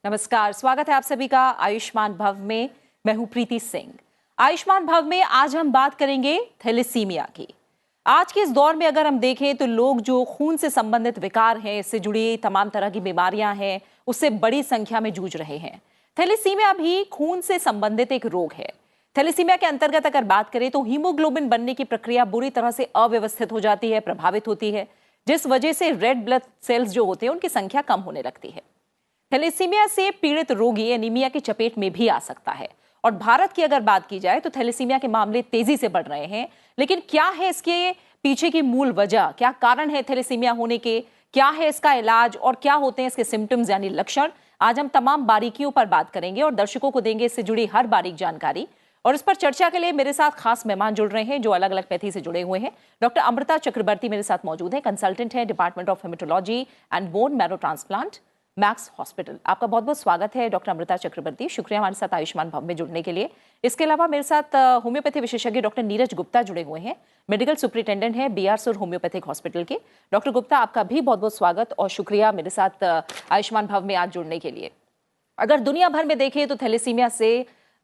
नमस्कार, स्वागत है आप सभी का आयुष्मान भव में। मैं हूं प्रीति सिंह। आयुष्मान भव में आज हम बात करेंगे थैलेसीमिया की। आज के इस दौर में अगर हम देखें तो लोग जो खून से संबंधित विकार हैं, इससे जुड़ी तमाम तरह की बीमारियां हैं, उससे बड़ी संख्या में जूझ रहे हैं। थैलेसीमिया भी खून से संबंधित एक रोग है। थैलेसीमिया के अंतर्गत अगर बात करें तो हीमोग्लोबिन बनने की प्रक्रिया बुरी तरह से अव्यवस्थित हो जाती है, प्रभावित होती है, जिस वजह से रेड ब्लड सेल्स जो होते हैं उनकी संख्या कम होने लगती है। थैलेसीमिया से पीड़ित रोगी एनीमिया की चपेट में भी आ सकता है। और भारत की अगर बात की जाए तो थैलेसीमिया के मामले तेजी से बढ़ रहे हैं। लेकिन क्या है इसके पीछे की मूल वजह, क्या कारण है थैलेसीमिया होने के, क्या है इसका इलाज और क्या होते हैं इसके सिम्टम्स यानी लक्षण, आज हम तमाम बारीकियों पर बात करेंगे और दर्शकों को देंगे इससे जुड़ी हर बारीक जानकारी। और इस पर चर्चा के लिए मेरे साथ खास मेहमान जुड़ रहे हैं जो अलग अलग पैथी से जुड़े हुए हैं। डॉक्टर अमृता चक्रवर्ती मेरे साथ मौजूद है, कंसल्टेंट है department of haematology and bone marrow transplant, max hospital. आपका बहुत बहुत स्वागत है डॉक्टर अमृता चक्रवर्ती, शुक्रिया हमारे साथ आयुष्मान भव में जुड़ने के लिए। इसके अलावा मेरे साथ होम्योपैथी विशेषज्ञ डॉक्टर नीरज गुप्ता जुड़े हुए हैं, मेडिकल सुपरिटेंडेंट हैं BR सुर होम्योपैथिक हॉस्पिटल के। डॉक्टर गुप्ता, आपका भी बहुत बहुत स्वागत और शुक्रिया मेरे साथ आयुष्मान भव में आज जुड़ने के लिए। अगर दुनिया भर में देखें तो थैलेसीमिया से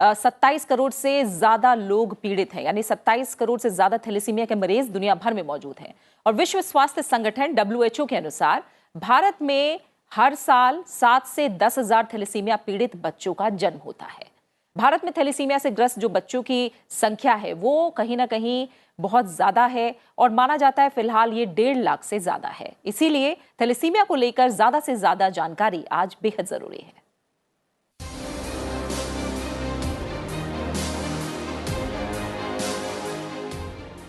27 करोड़ से ज्यादा लोग पीड़ित हैं, यानी 27 करोड़ से ज्यादा थैलेसीमिया के मरीज दुनिया भर में मौजूद हैं। और विश्व स्वास्थ्य संगठन WHO के अनुसार भारत में हर साल 7 से 10 हजार थैलेसीमिया पीड़ित बच्चों का जन्म होता है। भारत में थैलेसीमिया से ग्रस्त जो बच्चों की संख्या है वो कहीं ना कहीं बहुत ज्यादा है और माना जाता है फिलहाल ये 1.5 लाख से ज्यादा है। इसीलिए थैलेसीमिया को लेकर ज्यादा से ज्यादा जानकारी आज बेहद जरूरी है।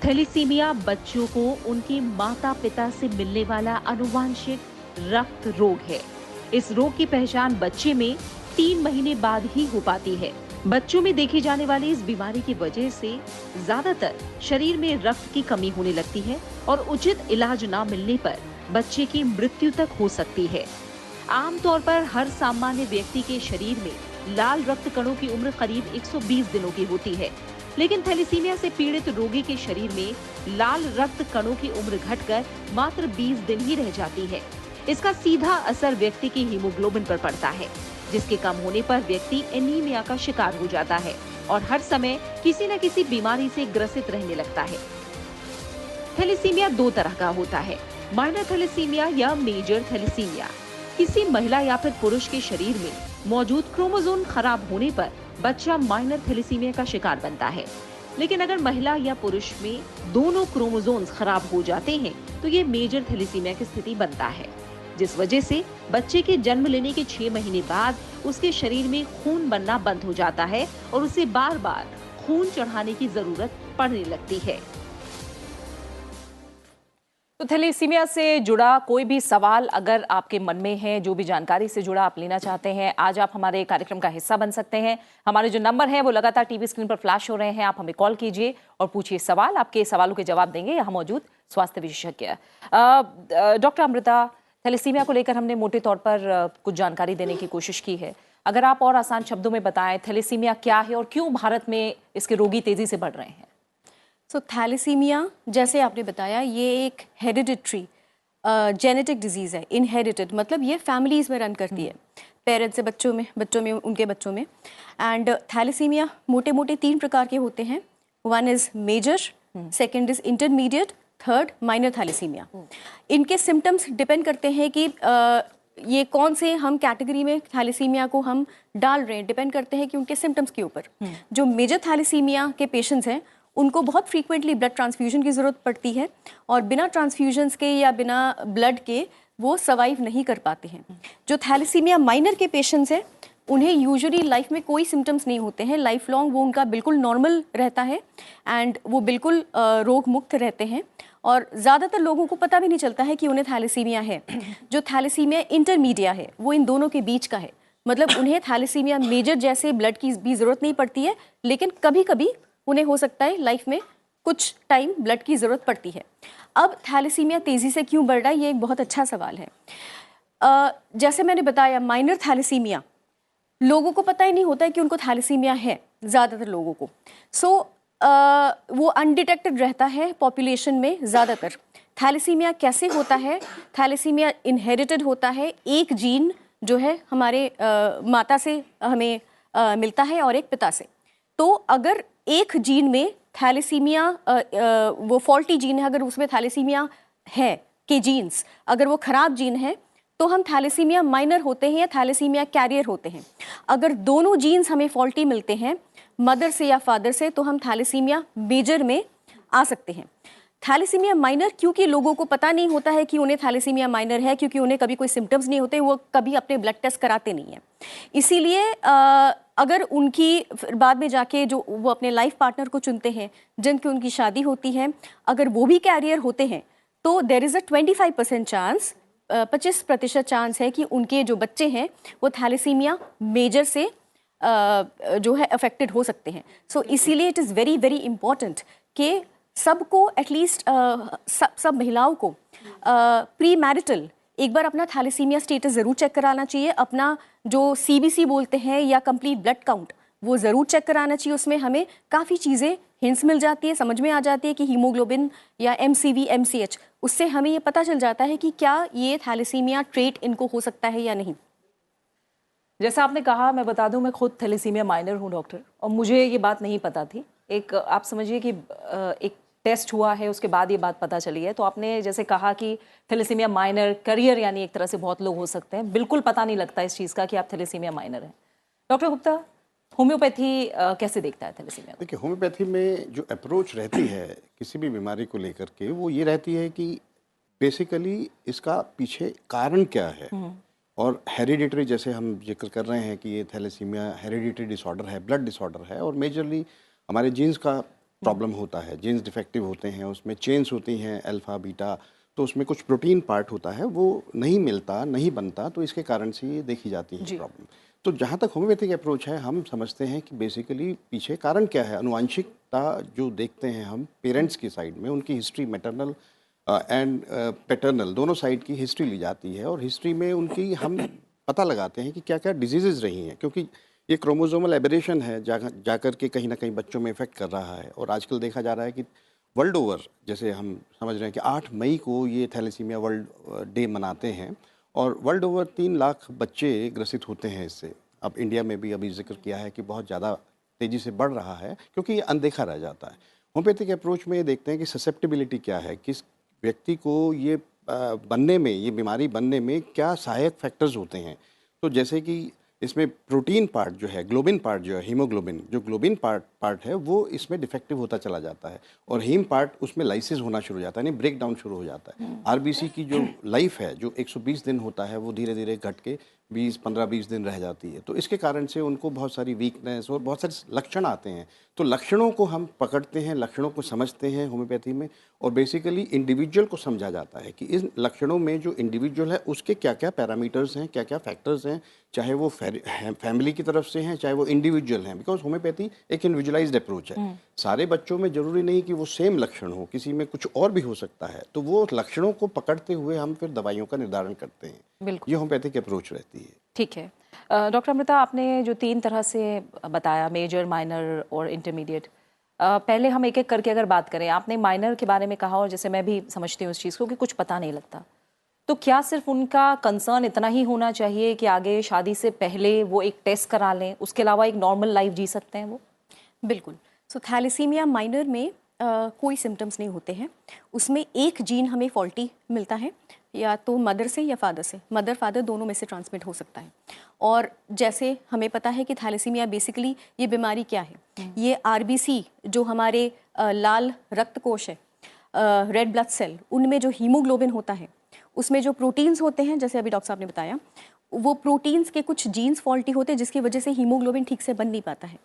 थैलेसीमिया बच्चों को उनके माता पिता से मिलने वाला आनुवांशिक रक्त रोग है। इस रोग की पहचान बच्चे में 3 महीने बाद ही हो पाती है। बच्चों में देखी जाने वाली इस बीमारी की वजह से ज्यादातर शरीर में रक्त की कमी होने लगती है और उचित इलाज न मिलने पर बच्चे की मृत्यु तक हो सकती है। आमतौर पर हर सामान्य व्यक्ति के शरीर में लाल रक्त कणों की उम्र करीब 120 दिनों की होती है, लेकिन थैलेसीमिया से पीड़ित रोगी के शरीर में लाल रक्त कणों की उम्र घटकर मात्र 20 दिन ही रह जाती है। इसका सीधा असर व्यक्ति की हीमोग्लोबिन पर पड़ता है, जिसके कम होने पर व्यक्ति एनीमिया का शिकार हो जाता है और हर समय किसी न किसी बीमारी से ग्रसित रहने लगता है। थैलेसीमिया 2 तरह का होता है, माइनर थैलेसीमिया या मेजर थैलेसीमिया। किसी महिला या फिर पुरुष के शरीर में मौजूद क्रोमोसोम खराब होने पर बच्चा माइनर थैलेसीमिया का शिकार बनता है। लेकिन अगर महिला या पुरुष में दोनों क्रोमोसोम्स खराब हो जाते हैं तो ये मेजर थैलेसीमिया की स्थिति बनता है, जिस वजह से बच्चे के जन्म लेने के 6 महीने बाद उसके शरीर में खून बनना बंद हो जाता है और उसे बार बार खून चढ़ाने की जरूरत पड़ने लगती है। तो थैलेसीमिया से जुड़ा कोई भी सवाल अगर आपके मन में है, जो भी जानकारी से जुड़ा आप लेना चाहते हैं, आज आप हमारे कार्यक्रम का हिस्सा बन सकते हैं। हमारे जो नंबर है वो लगातार टीवी स्क्रीन पर फ्लैश हो रहे हैं, आप हमें कॉल कीजिए और पूछिए सवाल। आपके सवालों के जवाब देंगे यहाँ मौजूद स्वास्थ्य विशेषज्ञ। डॉक्टर अमृता, थैलेसीमिया को लेकर हमने मोटे तौर पर कुछ जानकारी देने की कोशिश की है। अगर आप और आसान शब्दों में बताएं थैलेसीमिया क्या है और क्यों भारत में इसके रोगी तेजी से बढ़ रहे हैं। थैलेसीमिया जैसे आपने बताया ये एक हेरिडिटरी जेनेटिक डिजीज़ है। इनहेरिटेड मतलब ये फैमिलीज में रन करती है, पेरेंट्स से बच्चों में उनके बच्चों में। एंड थैलेसीमिया मोटे मोटे 3 प्रकार के होते हैं। 1 is major, 2nd is intermediate, 3rd minor thalassaemia. इनके सिम्टम्स डिपेंड करते हैं कि ये कौन से हम कैटेगरी में थैलेसीमिया को हम डाल रहे हैं, डिपेंड करते हैं कि उनके सिम्टम्स के ऊपर। जो मेजर थैलेसीमिया के पेशेंट्स हैं उनको बहुत फ्रीक्वेंटली ब्लड ट्रांसफ्यूजन की ज़रूरत पड़ती है और बिना ट्रांसफ्यूजन्स के या बिना ब्लड के वो सर्वाइव नहीं कर पाते हैं। जो थैलेसीमिया माइनर के पेशेंट्स हैं उन्हें यूजुअली लाइफ में कोई सिम्टम्स नहीं होते हैं, लाइफ लॉन्ग वो उनका बिल्कुल नॉर्मल रहता है एंड वो बिल्कुल रोग मुक्त रहते हैं और ज़्यादातर लोगों को पता भी नहीं चलता है कि उन्हें थैलेसीमिया है। जो थैलेसीमिया इंटरमीडिया है वो इन दोनों के बीच का है, मतलब उन्हें थैलेसीमिया मेजर जैसे ब्लड की भी ज़रूरत नहीं पड़ती है, लेकिन कभी कभी उन्हें हो सकता है लाइफ में कुछ टाइम ब्लड की ज़रूरत पड़ती है। अब थैलेसीमिया तेज़ी से क्यों बढ़ रहा है, ये एक बहुत अच्छा सवाल है। जैसे मैंने बताया माइनर थैलेसीमिया लोगों को पता ही नहीं होता है कि उनको थैलेसीमिया है, ज़्यादातर लोगों को। वो अनडिटेक्टेड रहता है पॉपुलेशन में ज़्यादातर। थैलेसीमिया कैसे होता है? थैलेसीमिया इनहेरिटेड होता है, एक जीन जो है हमारे माता से हमें मिलता है और एक पिता से। तो अगर एक जीन में थैलेसीमिया वो फॉल्टी जीन है, अगर उसमें थैलेसीमिया है के जीन्स अगर वो खराब जीन है तो हम थैलेसीमिया माइनर होते हैं या थैलेसीमिया कैरियर होते हैं। अगर दोनों जीन्स हमें फॉल्टी मिलते हैं मदर से या फादर से तो हम थैलेसीमिया मेजर में आ सकते हैं। थैलेसीमिया माइनर क्योंकि लोगों को पता नहीं होता है कि उन्हें थैलेसीमिया माइनर है, क्योंकि उन्हें कभी कोई सिम्टम्स नहीं होते, वो कभी अपने ब्लड टेस्ट कराते नहीं हैं। इसीलिए अगर उनकी बाद में जाके जो वो अपने लाइफ पार्टनर को चुनते हैं जिनकी उनकी शादी होती है, अगर वो भी कैरियर होते हैं तो there is a 25% chance, 25% chance है कि उनके जो बच्चे हैं वो थैलेसीमिया मेजर से जो है अफेक्टेड हो सकते हैं। सो इसीलिए it is very very important कि सबको एटलीस्ट सब महिलाओं को प्री मैरिटल एक बार अपना थैलेसीमिया स्टेटस ज़रूर चेक कराना चाहिए। अपना जो CBC बोलते हैं या कंप्लीट ब्लड काउंट वो ज़रूर चेक कराना चाहिए। उसमें हमें काफ़ी चीज़ें हिंट्स मिल जाती है, समझ में आ जाती है कि हीमोग्लोबिन या MCV MCH, उससे हमें ये पता चल जाता है कि क्या ये थैलेसीमिया ट्रेट इनको हो सकता है या नहीं। जैसा आपने कहा, मैं बता दूं मैं खुद थैलेसीमिया माइनर हूं डॉक्टर, और मुझे ये बात नहीं पता थी। एक आप समझिए कि एक टेस्ट हुआ है उसके बाद ये बात पता चली है। तो आपने जैसे कहा कि थैलेसीमिया माइनर करियर यानी एक तरह से बहुत लोग हो सकते हैं, बिल्कुल पता नहीं लगता इस चीज़ का कि आप थैलेसीमिया माइनर हैं। डॉक्टर गुप्ता, होम्योपैथी कैसे देखता है थैलेसीमिया को? देखिए, होम्योपैथी में जो अप्रोच रहती है किसी भी बीमारी को लेकर के, वो ये रहती है कि बेसिकली इसका पीछे कारण क्या है। और हेरिडिटरी, जैसे हम जिक्र कर रहे हैं कि ये थैलेसीमिया हेरिडिटरी डिसऑर्डर है, ब्लड डिसऑर्डर है, और मेजरली हमारे जीन्स का प्रॉब्लम होता है। जीन्स डिफेक्टिव होते हैं, उसमें चेन्स होती हैं अल्फा बीटा, तो उसमें कुछ प्रोटीन पार्ट होता है वो नहीं मिलता, नहीं बनता, तो इसके कारण से ये देखी जाती है प्रॉब्लम। तो जहाँ तक होम्योपैथिक अप्रोच है, हम समझते हैं कि बेसिकली पीछे कारण क्या है। अनुवांशिकता जो देखते हैं हम पेरेंट्स की साइड में, उनकी हिस्ट्री मैटरनल एंड पैटर्नल दोनों साइड की हिस्ट्री ली जाती है, और हिस्ट्री में उनकी हम पता लगाते हैं कि क्या क्या डिजीज़ेज़ रही हैं, क्योंकि ये क्रोमोसोमल एबरेशन है जाकर के कहीं ना कहीं बच्चों में इफेक्ट कर रहा है। और आजकल देखा जा रहा है कि वर्ल्ड ओवर, जैसे हम समझ रहे हैं कि 8 मई को ये थैलेसीमिया वर्ल्ड डे मनाते हैं, और वर्ल्ड ओवर 3 लाख बच्चे ग्रसित होते हैं इससे। अब इंडिया में भी अभी जिक्र किया है कि बहुत ज़्यादा तेज़ी से बढ़ रहा है, क्योंकि ये अनदेखा रह जाता है। होम्योपैथिक अप्रोच में ये देखते हैं कि ससेप्टिबिलिटी क्या है, किस व्यक्ति को ये बनने में, ये बीमारी बनने में क्या सहायक फैक्टर्स होते हैं। तो जैसे कि इसमें प्रोटीन पार्ट जो है, ग्लोबिन पार्ट जो है, हीमोग्लोबिन जो ग्लोबिन पार्ट है, वो इसमें डिफेक्टिव होता चला जाता है, और हीम पार्ट उसमें लाइसिस होना शुरू हो जाता है, यानी ब्रेक डाउन शुरू हो जाता है। RBC की जो लाइफ है, जो 120 दिन होता है, वो धीरे धीरे घट के 15-20 दिन रह जाती है। तो इसके कारण से उनको बहुत सारी वीकनेस और बहुत सारे लक्षण आते हैं। तो लक्षणों को हम पकड़ते हैं, लक्षणों को समझते हैं होम्योपैथी में, और बेसिकली इंडिविजुअल को समझा जाता है कि इन लक्षणों में जो इंडिविजुअल है उसके क्या क्या पैरामीटर्स हैं, क्या क्या फैक्टर्स हैं, चाहे वो फैमिली की तरफ से हैं, चाहे वो इंडिविजुअल हैं, बिकॉज होम्योपैथी एक इंडिविजुअलाइज्ड अप्रोच है। सारे बच्चों में जरूरी नहीं कि वो सेम लक्षण हो, किसी में कुछ और भी हो सकता है। तो वो लक्षणों को पकड़ते हुए हम फिर दवाइयों का निर्धारण करते हैं। बिल्कुल, ये होम्योपैथिक अप्रोच रहती है। ठीक है। डॉक्टर अमृता, आपने जो 3 तरह से बताया, मेजर, माइनर और इंटरमीडिएट, पहले हम एक एक करके अगर बात करें। आपने माइनर के बारे में कहा, और जैसे मैं भी समझती हूँ इस चीज़ को कि कुछ पता नहीं लगता, तो क्या सिर्फ उनका कंसर्न इतना ही होना चाहिए कि आगे शादी से पहले वो एक टेस्ट करा लें, उसके अलावा एक नॉर्मल लाइफ जी सकते हैं वो? बिल्कुल। सो थैलेसीमिया माइनर में कोई सिम्टम्स नहीं होते हैं। उसमें एक जीन हमें फॉल्टी मिलता है, या तो मदर से या फादर से, मदर फादर दोनों में से ट्रांसमिट हो सकता है। और जैसे हमें पता है कि थैलेसीमिया बेसिकली ये बीमारी क्या है, ये RBC जो हमारे लाल रक्त कोश है, रेड ब्लड सेल, उनमें जो हीमोग्लोबिन होता है, उसमें जो प्रोटीन्स होते हैं, जैसे अभी डॉक्टर साहब ने बताया, वो प्रोटीन्स के कुछ जीन्स फॉल्टी होते हैं, जिसकी वजह से हीमोग्लोबिन ठीक से बन नहीं पाता है।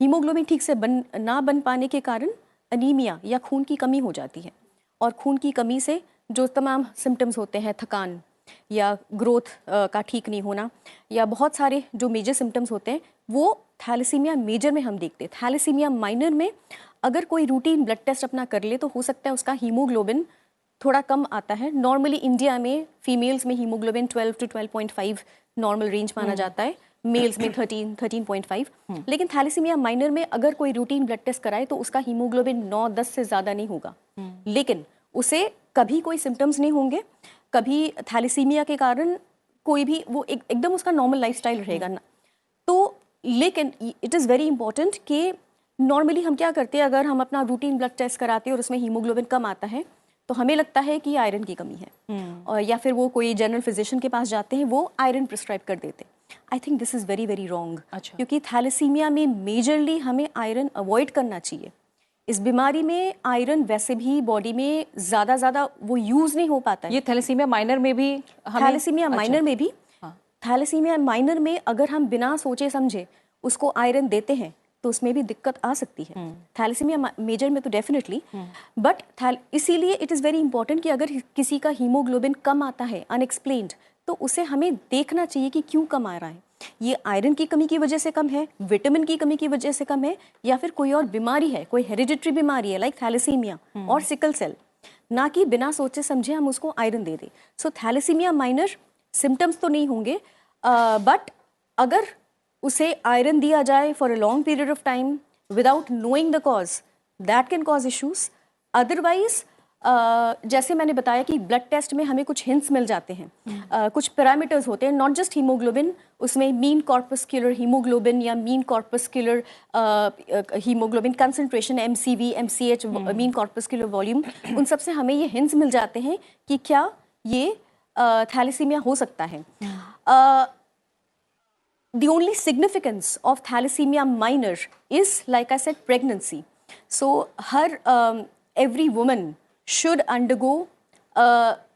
हीमोग्लोबिन ठीक से ना बन पाने के कारण अनीमिया या खून की कमी हो जाती है, और खून की कमी से जो तमाम सिम्टम्स होते हैं, थकान या ग्रोथ का ठीक नहीं होना, या बहुत सारे जो मेजर सिम्टम्स होते हैं, वो थैलेसीमिया मेजर में हम देखते हैं। थैलेसीमिया माइनर में अगर कोई रूटीन ब्लड टेस्ट अपना कर ले तो हो सकता है उसका हीमोग्लोबिन थोड़ा कम आता है। नॉर्मली इंडिया में फीमेल्स में हीमोग्लोबिन 12 to 12.5 नॉर्मल रेंज माना जाता है, मेल्स में 13-13.5। लेकिन थैलेसीमिया माइनर में अगर कोई रूटीन ब्लड टेस्ट कराए तो उसका हीमोग्लोबिन 9-10 से ज़्यादा नहीं होगा, लेकिन उसे कभी कोई सिम्टम्स नहीं होंगे, कभी थैलेसीमिया के कारण कोई भी वो एकदम उसका नॉर्मल लाइफस्टाइल रहेगा ना। तो लेकिन इट इज़ वेरी इंपॉर्टेंट कि नॉर्मली हम क्या करते हैं, अगर हम अपना रूटीन ब्लड टेस्ट कराते हैं और उसमें हीमोग्लोबिन कम आता है तो हमें लगता है कि आयरन की कमी है, और या फिर वो कोई जनरल फिजिशियन के पास जाते हैं, वो आयरन प्रिस्क्राइब कर देते हैं। I think this is very very wrong, क्योंकि थैलेसीमिया में मेजरली हमें आयरन अवॉइड करना चाहिए। इस बीमारी में आयरन वैसे भी बॉडी में ज़्यादा वो यूज़ नहीं हो पाता है। ये थैलेसीमिया माइनर में भी थैलेसीमिया माइनर में भी, थैलेसीमिया माइनर में अगर हम बिना सोचे समझे उसको आयरन देते हैं तो उसमें भी दिक्कत आ सकती है। थैलेसीमिया मेजर में तो डेफिनेटली, बट इसीलिए इट इज़ वेरी इंपॉर्टेंट कि अगर किसी का हीमोग्लोबिन कम आता है अनएक्सप्लेन्ड, तो उसे हमें देखना चाहिए कि क्यों कम आ रहा है। ये आयरन की कमी की वजह से कम है, विटामिन की कमी की वजह से कम है, या फिर कोई और बीमारी है, कोई हेरिडिटरी बीमारी है लाइक थैलेसीमिया और सिकल सेल, ना कि बिना सोचे समझे हम उसको आयरन दे दें। सो थैलेसीमिया माइनर सिम्टम्स तो नहीं होंगे, बट अगर उसे आयरन दिया जाए for a long period of time without knowing the cause, that can cause issues. Otherwise जैसे मैंने बताया कि ब्लड टेस्ट में हमें कुछ हिंट्स मिल जाते हैं, कुछ पैरामीटर्स होते हैं, नॉट जस्ट हीमोग्लोबिन, उसमें मीन कॉर्पस्कुलर हीमोग्लोबिन या mean corpuscular haemoglobin concentration, MCV, MCH, mean corpuscular volume, उन सब से हमें ये हिंट्स मिल जाते हैं कि क्या ये थैलेसीमिया हो सकता है। The only significance of thalassemia minor is, like I said, pregnancy. So every woman should undergo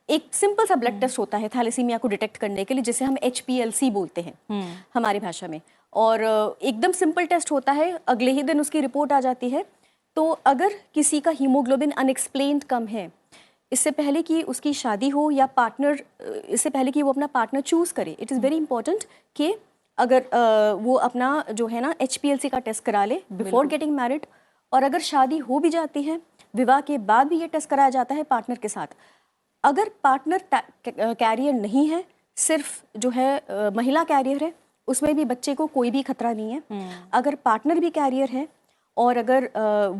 एक सिंपल सा ब्लड टेस्ट होता है थैलेसीमिया को डिटेक्ट करने के लिए, जिसे हम HPLC बोलते हैं हमारी भाषा में, और एकदम सिंपल टेस्ट होता है, अगले ही दिन उसकी रिपोर्ट आ जाती है। तो अगर किसी का हीमोग्लोबिन अनएक्सप्लेन्ड कम है, इससे पहले कि उसकी शादी हो या पार्टनर, इससे पहले कि वो अपना पार्टनर चूज़ करे, इट इज़ वेरी इंपॉर्टेंट कि अगर वो अपना जो है ना HPLC का टेस्ट करा ले बिफोर गेटिंग मैरिड, और अगर शादी हो भी जाती है, विवाह के बाद भी ये टेस्ट कराया जाता है पार्टनर के साथ। अगर पार्टनर कैरियर नहीं है, सिर्फ जो है महिला कैरियर है, उसमें भी बच्चे को कोई भी खतरा नहीं है। अगर पार्टनर भी कैरियर है और अगर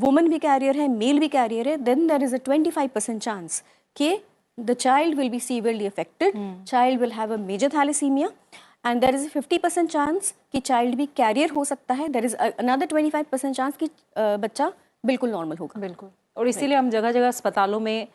वुमन भी कैरियर है, मेल भी कैरियर है, then there is a 25% chance कि the child will be severely affected, child will have a major thalassemia, and there is 50% chance कि चाइल्ड भी कैरियर हो सकता है, देयर इज अनदर 25% चांस कि बच्चा बिल्कुल नॉर्मल होगा। बिल्कुल, और इसीलिए हम जगह जगह अस्पतालों में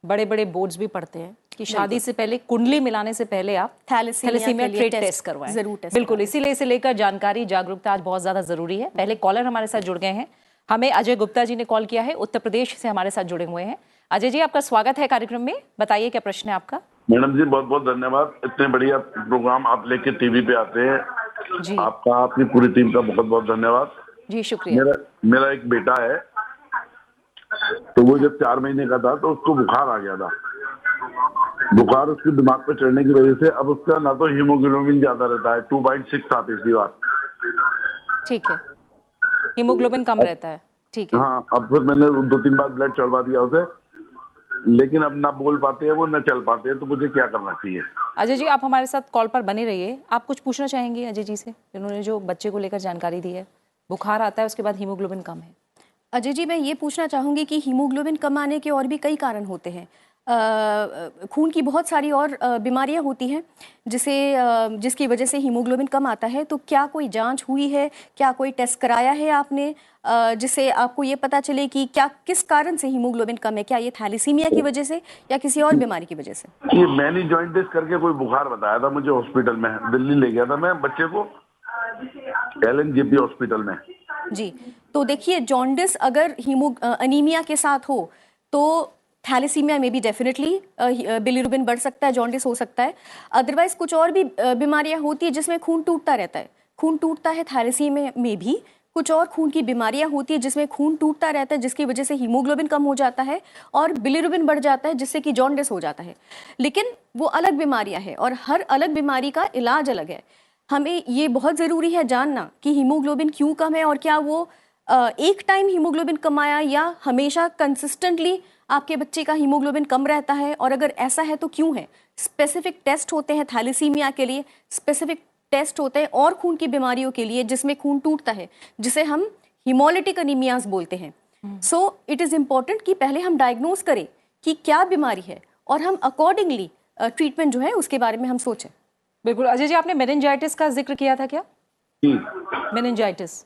बड़े बड़े बोर्ड्स भी पढ़ते हैं कि शादी से पहले, कुंडली मिलाने से पहले आप थैलेसीमिया ट्रेट टेस्ट करवाएं। जरूर टेस्ट बिल्कुल, इसीलिए इसे लेकर जानकारी, जागरूकता आज बहुत ज्यादा जरूरी है। पहले कॉलर हमारे साथ जुड़ गए हैं, हमें अजय गुप्ता जी ने कॉल किया है, उत्तर प्रदेश से हमारे साथ जुड़े हुए हैं। अजय जी, आपका स्वागत है कार्यक्रम में, बताइए क्या प्रश्न है आपका। मैडम जी बहुत बहुत धन्यवाद, इतने बढ़िया प्रोग्राम आप लेके टीवी पे आते हैं जी। आपका, आपकी पूरी टीम का बहुत बहुत धन्यवाद जी शुक्रिया। मेरा एक बेटा है, तो वो जब 4 महीने का था तो उसको बुखार आ गया था। बुखार उसके दिमाग पे चढ़ने की वजह से अब उसका ना तो हीमोग्लोबिन ज्यादा रहता है, 2.6 था पिछली बार। ठीक है, हीमोग्लोबिन कम रहता है, ठीक है। हाँ, अब फिर मैंने 2-3 बार ब्लड चढ़वा दिया उसे, लेकिन अब ना बोल पाते हैं वो, ना चल पाते हैं, तो मुझे क्या करना चाहिए। अजय जी, आप हमारे साथ कॉल पर बने रहिए। आप कुछ पूछना चाहेंगे अजय जी से, जिन्होंने जो बच्चे को लेकर जानकारी दी है, बुखार आता है उसके बाद हीमोग्लोबिन कम है। अजय जी, मैं ये पूछना चाहूँगी कि हीमोग्लोबिन कम आने के और भी कई कारण होते हैं। खून की बहुत सारी और बीमारियां होती हैं जिसकी वजह से हीमोग्लोबिन कम आता है। तो क्या कोई जांच हुई है, क्या कोई टेस्ट कराया है आपने, जिससे आपको ये पता चले कि क्या किस कारण से हीमोग्लोबिन कम है? क्या ये थैलेसीमिया की वजह से या किसी और बीमारी की वजह से? ये मैंने जॉइंट टेस्ट करके कोई बुखार बताया था मुझे, हॉस्पिटल में दिल्ली ले गया था मैं बच्चे को, LNJP हॉस्पिटल में। जी, तो देखिए, जॉन्डिस अगर अनीमिया के साथ हो तो थैलेसीमिया में भी डेफिनेटली बिलिरुबिन बढ़ सकता है, जॉन्डिस हो सकता है। अदरवाइज कुछ और भी बीमारियां होती है जिसमें खून टूटता रहता है, खून टूटता है थैलेसीमिया में भी। कुछ और खून की बीमारियां होती है जिसमें खून टूटता रहता है, जिसकी वजह से हीमोग्लोबिन कम हो जाता है और बिलिरुबिन बढ़ जाता है, जिससे कि जॉन्डिस हो जाता है। लेकिन वो अलग बीमारियां हैं और हर अलग बीमारी का इलाज अलग है। हमें ये बहुत ज़रूरी है जानना कि हीमोग्लोबिन क्यों कम है और क्या वो एक टाइम हीमोग्लोबिन कम आया या हमेशा कंसिस्टेंटली आपके बच्चे का हीमोग्लोबिन कम रहता है, और अगर ऐसा है तो क्यों है। स्पेसिफिक टेस्ट होते हैं थैलेसीमिया के लिए, स्पेसिफिक टेस्ट होते हैं और खून की बीमारियों के लिए जिसमें खून टूटता है, जिसे हम हीमोलिटिक अनीमियाज बोलते हैं। सो इट इज़ इम्पॉर्टेंट कि पहले हम डायग्नोज करें कि क्या बीमारी है और हम अकॉर्डिंगली ट्रीटमेंट जो है उसके बारे में हम सोचें। बिल्कुल। अजय जी, आपने मेनिंजाइटिस का जिक्र किया था क्या? जी। मेनिंजाइटिस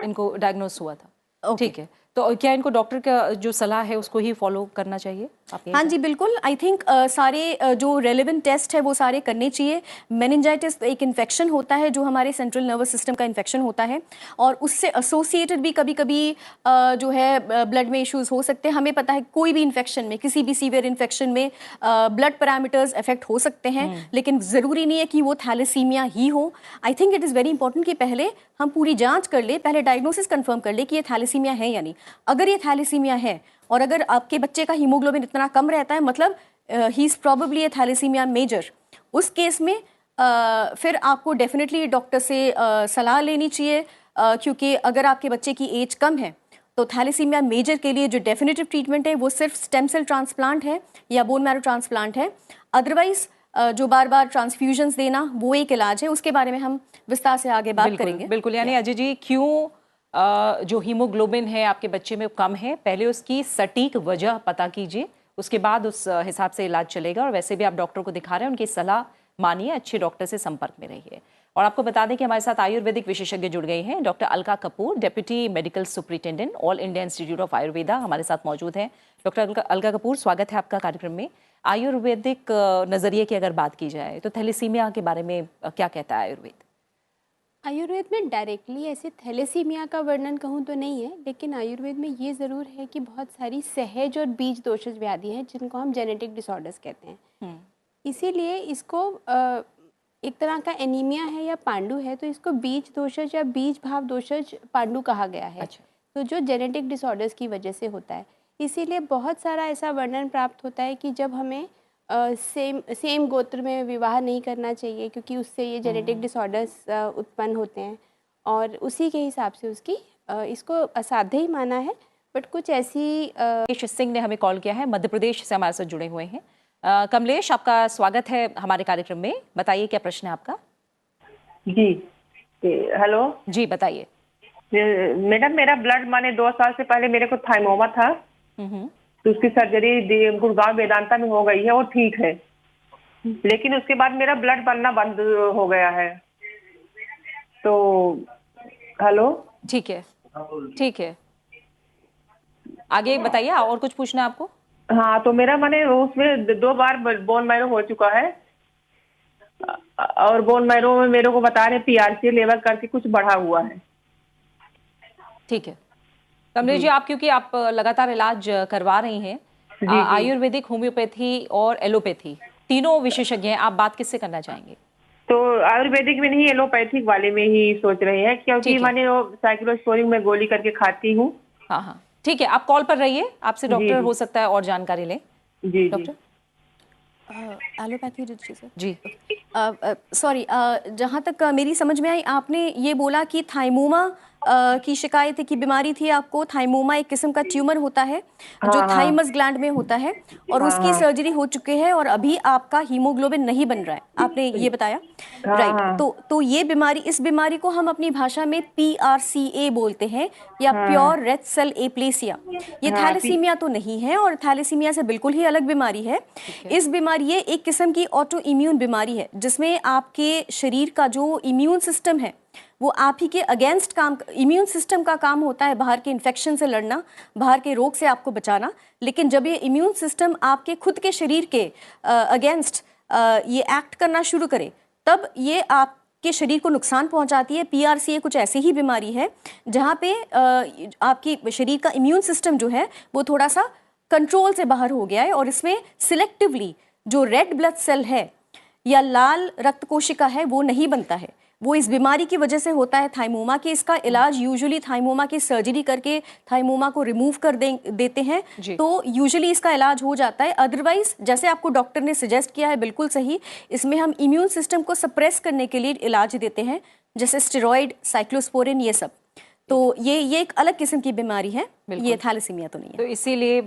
इनको डायग्नोस हुआ था। Okay. ठीक है, तो क्या इनको डॉक्टर का जो सलाह है उसको ही फॉलो करना चाहिए? आप यही हाँ जी बिल्कुल, आई थिंक सारे जो रेलेवेंट टेस्ट है वो सारे करने चाहिए। मेनिंजाइटिस एक इन्फेक्शन होता है जो हमारे सेंट्रल नर्वस सिस्टम का इन्फेक्शन होता है, और उससे एसोसिएटेड भी कभी कभी जो है ब्लड में इश्यूज हो सकते हैं। हमें पता है कोई भी इन्फेक्शन में, किसी भी सीवियर इन्फेक्शन में ब्लड पैरामीटर्स इफेक्ट हो सकते हैं, लेकिन ज़रूरी नहीं है कि वो थैलेसीमिया ही हो। I think it is very important कि पहले हम पूरी जांच कर ले, पहले डायग्नोसिस कंफर्म कर ले कि ये थैलेसीमिया है या नहीं। अगर ये थैलेसीमिया है और अगर आपके बच्चे का हीमोग्लोबिन इतना कम रहता है, मतलब ही is probably a thalassaemia major, उस केस में फिर आपको डेफिनेटली डॉक्टर से सलाह लेनी चाहिए, क्योंकि अगर आपके बच्चे की एज कम है तो थैलेसीमिया मेजर के लिए जो डेफिनेटिव ट्रीटमेंट है वो सिर्फ स्टेम सेल ट्रांसप्लांट है या बोन मैरो ट्रांसप्लांट है। अदरवाइज जो बार बार ट्रांसफ्यूजन्स देना वो एक इलाज है, उसके बारे में हम विस्तार से आगे बात करेंगे। बिल्कुल। यानी अजय जी, क्यों जो हीमोग्लोबिन है आपके बच्चे में कम है, पहले उसकी सटीक वजह पता कीजिए, उसके बाद उस हिसाब से इलाज चलेगा। और वैसे भी आप डॉक्टर को दिखा रहे हैं, उनकी सलाह मानिए, अच्छे डॉक्टर से संपर्क में रहिए। और आपको बता दें कि हमारे साथ आयुर्वेदिक विशेषज्ञ जुड़ गए हैं। Doctor Alka Kapoor, deputy medical superintendent, all India institute of Ayurveda, हमारे साथ मौजूद हैं। डॉक्टर अलका कपूर, स्वागत है आपका कार्यक्रम में। आयुर्वेदिक नज़रिए की अगर बात की जाए तो थैलेसीमिया के बारे में क्या कहता है आयुर्वेद? आयुर्वेद में डायरेक्टली ऐसे थैलेसीमिया का वर्णन कहूँ तो नहीं है, लेकिन आयुर्वेद में ये ज़रूर है कि बहुत सारी सहज और बीज दोषज व्याधि हैं जिनको हम जेनेटिक डिसऑर्डर्स कहते हैं। इसीलिए इसको एक तरह का एनीमिया है या पांडु है, तो इसको बीज दोषज या बीज भाव दोषज पांडु कहा गया है। अच्छा। तो जो जेनेटिक डिसऑर्डर्स की वजह से होता है, इसीलिए बहुत सारा ऐसा वर्णन प्राप्त होता है कि जब हमें सेम गोत्र में विवाह नहीं करना चाहिए, क्योंकि उससे ये जेनेटिक डिसऑर्डर्स उत्पन्न होते हैं, और उसी के हिसाब से उसकी इसको असाध्य ही माना है। बट कुछ ऐसी कमलेश सिंह ने हमें कॉल किया है, मध्य प्रदेश से हमारे साथ जुड़े हुए हैं। कमलेश, आपका स्वागत है हमारे कार्यक्रम में। बताइए क्या प्रश्न है आपका? जी हेलो जी बताइए। मैडम, मेरा ब्लड माने 2 साल से पहले मेरे को थाइमोमा था, तो उसकी सर्जरी गुड़गांव वेदांता में हो गई है और ठीक है, लेकिन उसके बाद मेरा ब्लड बनना बंद हो गया है। तो हेलो, ठीक है, आगे बताइए। और कुछ पूछना है आपको? हाँ, तो मेरा माने उसमें 2 बार बोन मैरो हो चुका है, और बोन मैरो में मेरे को बता रहे PRC लेवल करके कुछ बढ़ा हुआ है। ठीक है कमलेश जी, आप क्योंकि आप लगातार इलाज करवा रही हैं, आयुर्वेदिक, होम्योपैथी और एलोपैथी तीनों विशेषज्ञ हैं, आप बात किससे करना चाहेंगे? तो आयुर्वेदिक में नहीं, एलोपैथिक वाले में ही सोच रहे हैं, क्योंकि मैंने वो साइक्लोस्पोरिन में गोली करके खाती हूँ। हाँ, ठीक है, आप कॉल पर रहिए, आपसे डॉक्टर हो सकता है और जानकारी लें। जी डॉक्टर एलोपैथी सर जी। सॉरी, जहाँ तक मेरी समझ में आई, आपने ये बोला कि थाइमोमा की शिकायत है, कि बीमारी थी आपको। थाइमोमा एक किस्म का ट्यूमर होता है जो थाइमस ग्लैंड में होता है, और उसकी सर्जरी हो चुकी है, और अभी आपका हीमोग्लोबिन नहीं बन रहा है, आपने ये बताया, राइट? तो ये बीमारी, इस बीमारी को हम अपनी भाषा में PRCA बोलते हैं, या प्योर रेड सेल एप्लेसिया। ये थैलेसीमिया तो नहीं है, और थैलेसीमिया से बिल्कुल ही अलग बीमारी है। इस बीमारी, ये एक किस्म की ऑटो इम्यून बीमारी है, जिसमें आपके शरीर का जो इम्यून सिस्टम है वो आप ही के अगेंस्ट काम, इम्यून सिस्टम का काम होता है बाहर के इन्फेक्शन से लड़ना, बाहर के रोग से आपको बचाना। लेकिन जब ये इम्यून सिस्टम आपके खुद के शरीर के अगेंस्ट ये एक्ट करना शुरू करे, तब ये आपके शरीर को नुकसान पहुंचाती है। PRCA कुछ ऐसी ही बीमारी है जहाँ पे आपकी शरीर का इम्यून सिस्टम जो है वो थोड़ा सा कंट्रोल से बाहर हो गया है, और इसमें सिलेक्टिवली जो रेड ब्लड सेल है या लाल रक्त कोशिका है वो नहीं बनता है। वो इस बीमारी की वजह से होता है थाइमोमा के। इसका इलाज यूजुअली थाइमोमा की सर्जरी करके थाइमोमा को रिमूव कर देते हैं, तो यूजुअली इसका इलाज हो जाता है। अदरवाइज जैसे आपको डॉक्टर ने सजेस्ट किया है, बिल्कुल सही, इसमें हम इम्यून सिस्टम को सप्रेस करने के लिए इलाज देते हैं, जैसे स्टेरॉइड, साइक्लोस्पोरिन, ये सब। तो ये एक अलग किस्म की बीमारी है, ये थैलेसीमिया तो नहीं है। तो इसीलिए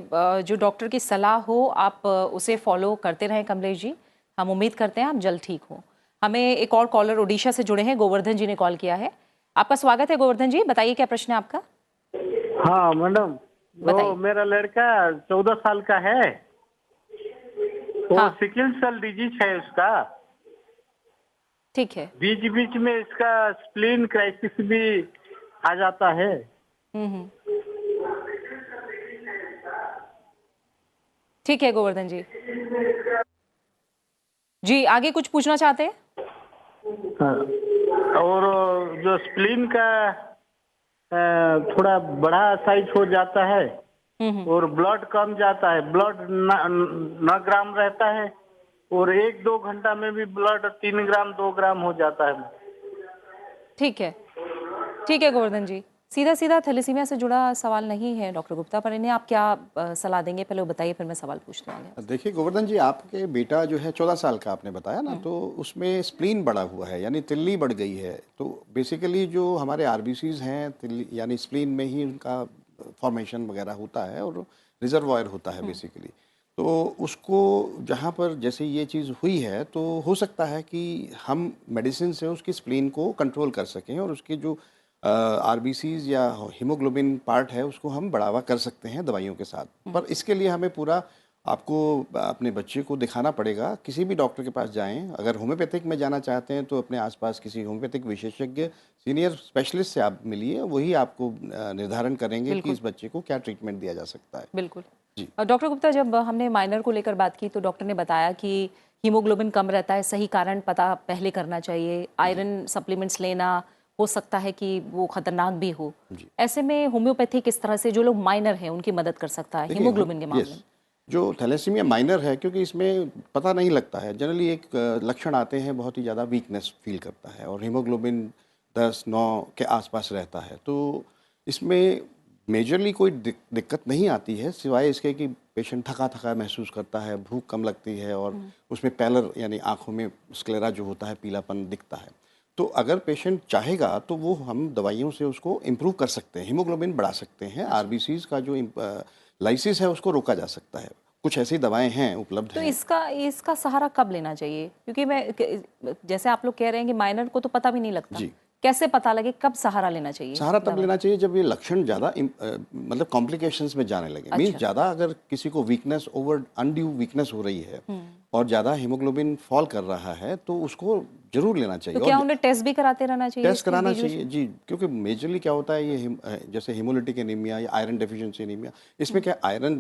जो डॉक्टर की सलाह हो आप उसे फॉलो करते रहें कमलेश जी। हम उम्मीद करते हैं आप जल्द ठीक हो। हमें एक और कॉलर ओडिशा से जुड़े हैं, गोवर्धन जी ने कॉल किया है। आपका स्वागत है गोवर्धन जी, बताइए क्या प्रश्न है आपका? हाँ मैडम, वो मेरा लड़का 14 साल का है, वो सिकिल सेल डिजीज है उसका, ठीक है। बीच बीच में इसका स्प्लीन क्राइसिस भी आ जाता है। हम्म। ठीक है गोवर्धन जी। जी आगे कुछ पूछना चाहते हैं? हाँ। और जो स्प्लीन का थोड़ा बड़ा साइज हो जाता है और ब्लड कम जाता है, ब्लड न ग्राम रहता है और 1-2 घंटा में भी ब्लड 3 ग्राम 2 ग्राम हो जाता है। ठीक है, ठीक है गोवर्धन जी। सीधा सीधा थैलेसीमिया से जुड़ा सवाल नहीं है डॉक्टर गुप्ता, पर इन्हें आप क्या सलाह देंगे, पहले वो बताइए, फिर मैं सवाल पूछती हूँ आगे। देखिए गोवर्धन जी, आपके बेटा जो है 14 साल का आपने बताया ना, तो उसमें स्प्लीन बढ़ा हुआ है, यानी तिल्ली बढ़ गई है। तो बेसिकली जो हमारे आरबीसीज हैं तिल्ली यानी स्प्लीन में ही उनका फॉर्मेशन वगैरह होता है और रिजर्वायर होता है बेसिकली। तो उसको जहाँ पर जैसे ये चीज़ हुई है, तो हो सकता है कि हम मेडिसिन से उसकी स्प्लीन को कंट्रोल कर सकें और उसके जो आरबीसीज या हीमोग्लोबिन पार्ट है उसको हम बढ़ावा कर सकते हैं दवाइयों के साथ। पर इसके लिए हमें पूरा आपको अपने बच्चे को दिखाना पड़ेगा। किसी भी डॉक्टर के पास जाएं। अगर होम्योपैथिक में जाना चाहते हैं तो अपने आसपास किसी होम्योपैथिक विशेषज्ञ सीनियर स्पेशलिस्ट से आप मिलिए, वही आपको निर्धारण करेंगे कि इस बच्चे को क्या ट्रीटमेंट दिया जा सकता है। बिल्कुल जी। डॉक्टर गुप्ता, जब हमने माइनर को लेकर बात की तो डॉक्टर ने बताया कि हीमोग्लोबिन कम रहता है, सही कारण पता पहले करना चाहिए, आयरन सप्लीमेंट्स लेना हो सकता है कि वो खतरनाक भी हो। ऐसे में होम्योपैथी किस तरह से जो लोग माइनर हैं उनकी मदद कर सकता है हीमोग्लोबिन के मामले में? जो थैलेसीमिया माइनर है, क्योंकि इसमें पता नहीं लगता है, जनरली एक लक्षण आते हैं, बहुत ही ज़्यादा वीकनेस फील करता है और हीमोग्लोबिन 10-9 के आसपास रहता है। तो इसमें मेजरली कोई दिक्कत नहीं आती है, सिवाय इसके कि पेशेंट थका थका महसूस करता है, भूख कम लगती है और उसमें पैलर यानी आँखों में स्क्लेरा जो होता है, पीलापन दिखता है। तो अगर पेशेंट चाहेगा तो वो हम दवाइयों से उसको इम्प्रूव कर सकते हैं, हीमोग्लोबिन बढ़ा सकते हैं, आरबीसीज का जो लाइसिस है उसको रोका जा सकता है। कुछ ऐसी दवाएं हैं उपलब्ध तो हैं। इसका सहारा कब लेना चाहिए? क्योंकि जैसे आप लोग कह रहे हैं कि माइनर को तो पता भी नहीं लगता, जी। कैसे पता लगे, कब सहारा लेना चाहिए? सहारा तब लेना चाहिए जब ये लक्षण ज़्यादा मतलब कॉम्प्लिकेशंस में जाने लगे। मीन्स ज़्यादा अगर किसी को वीकनेस ओवर अनड्यू वीकनेस हो रही है और ज़्यादा हीमोग्लोबिन फॉल कर रहा है तो उसको जरूर लेना चाहिए। तो क्या उन्हें टेस्ट भी कराते रहना चाहिए? टेस्ट कराना चाहिए जी, क्योंकि मेजरली क्या होता है ये जैसे हीमोलिटिक एनीमिया या आयरन डेफिशिएंसी एनीमिया, इसमें क्या आयरन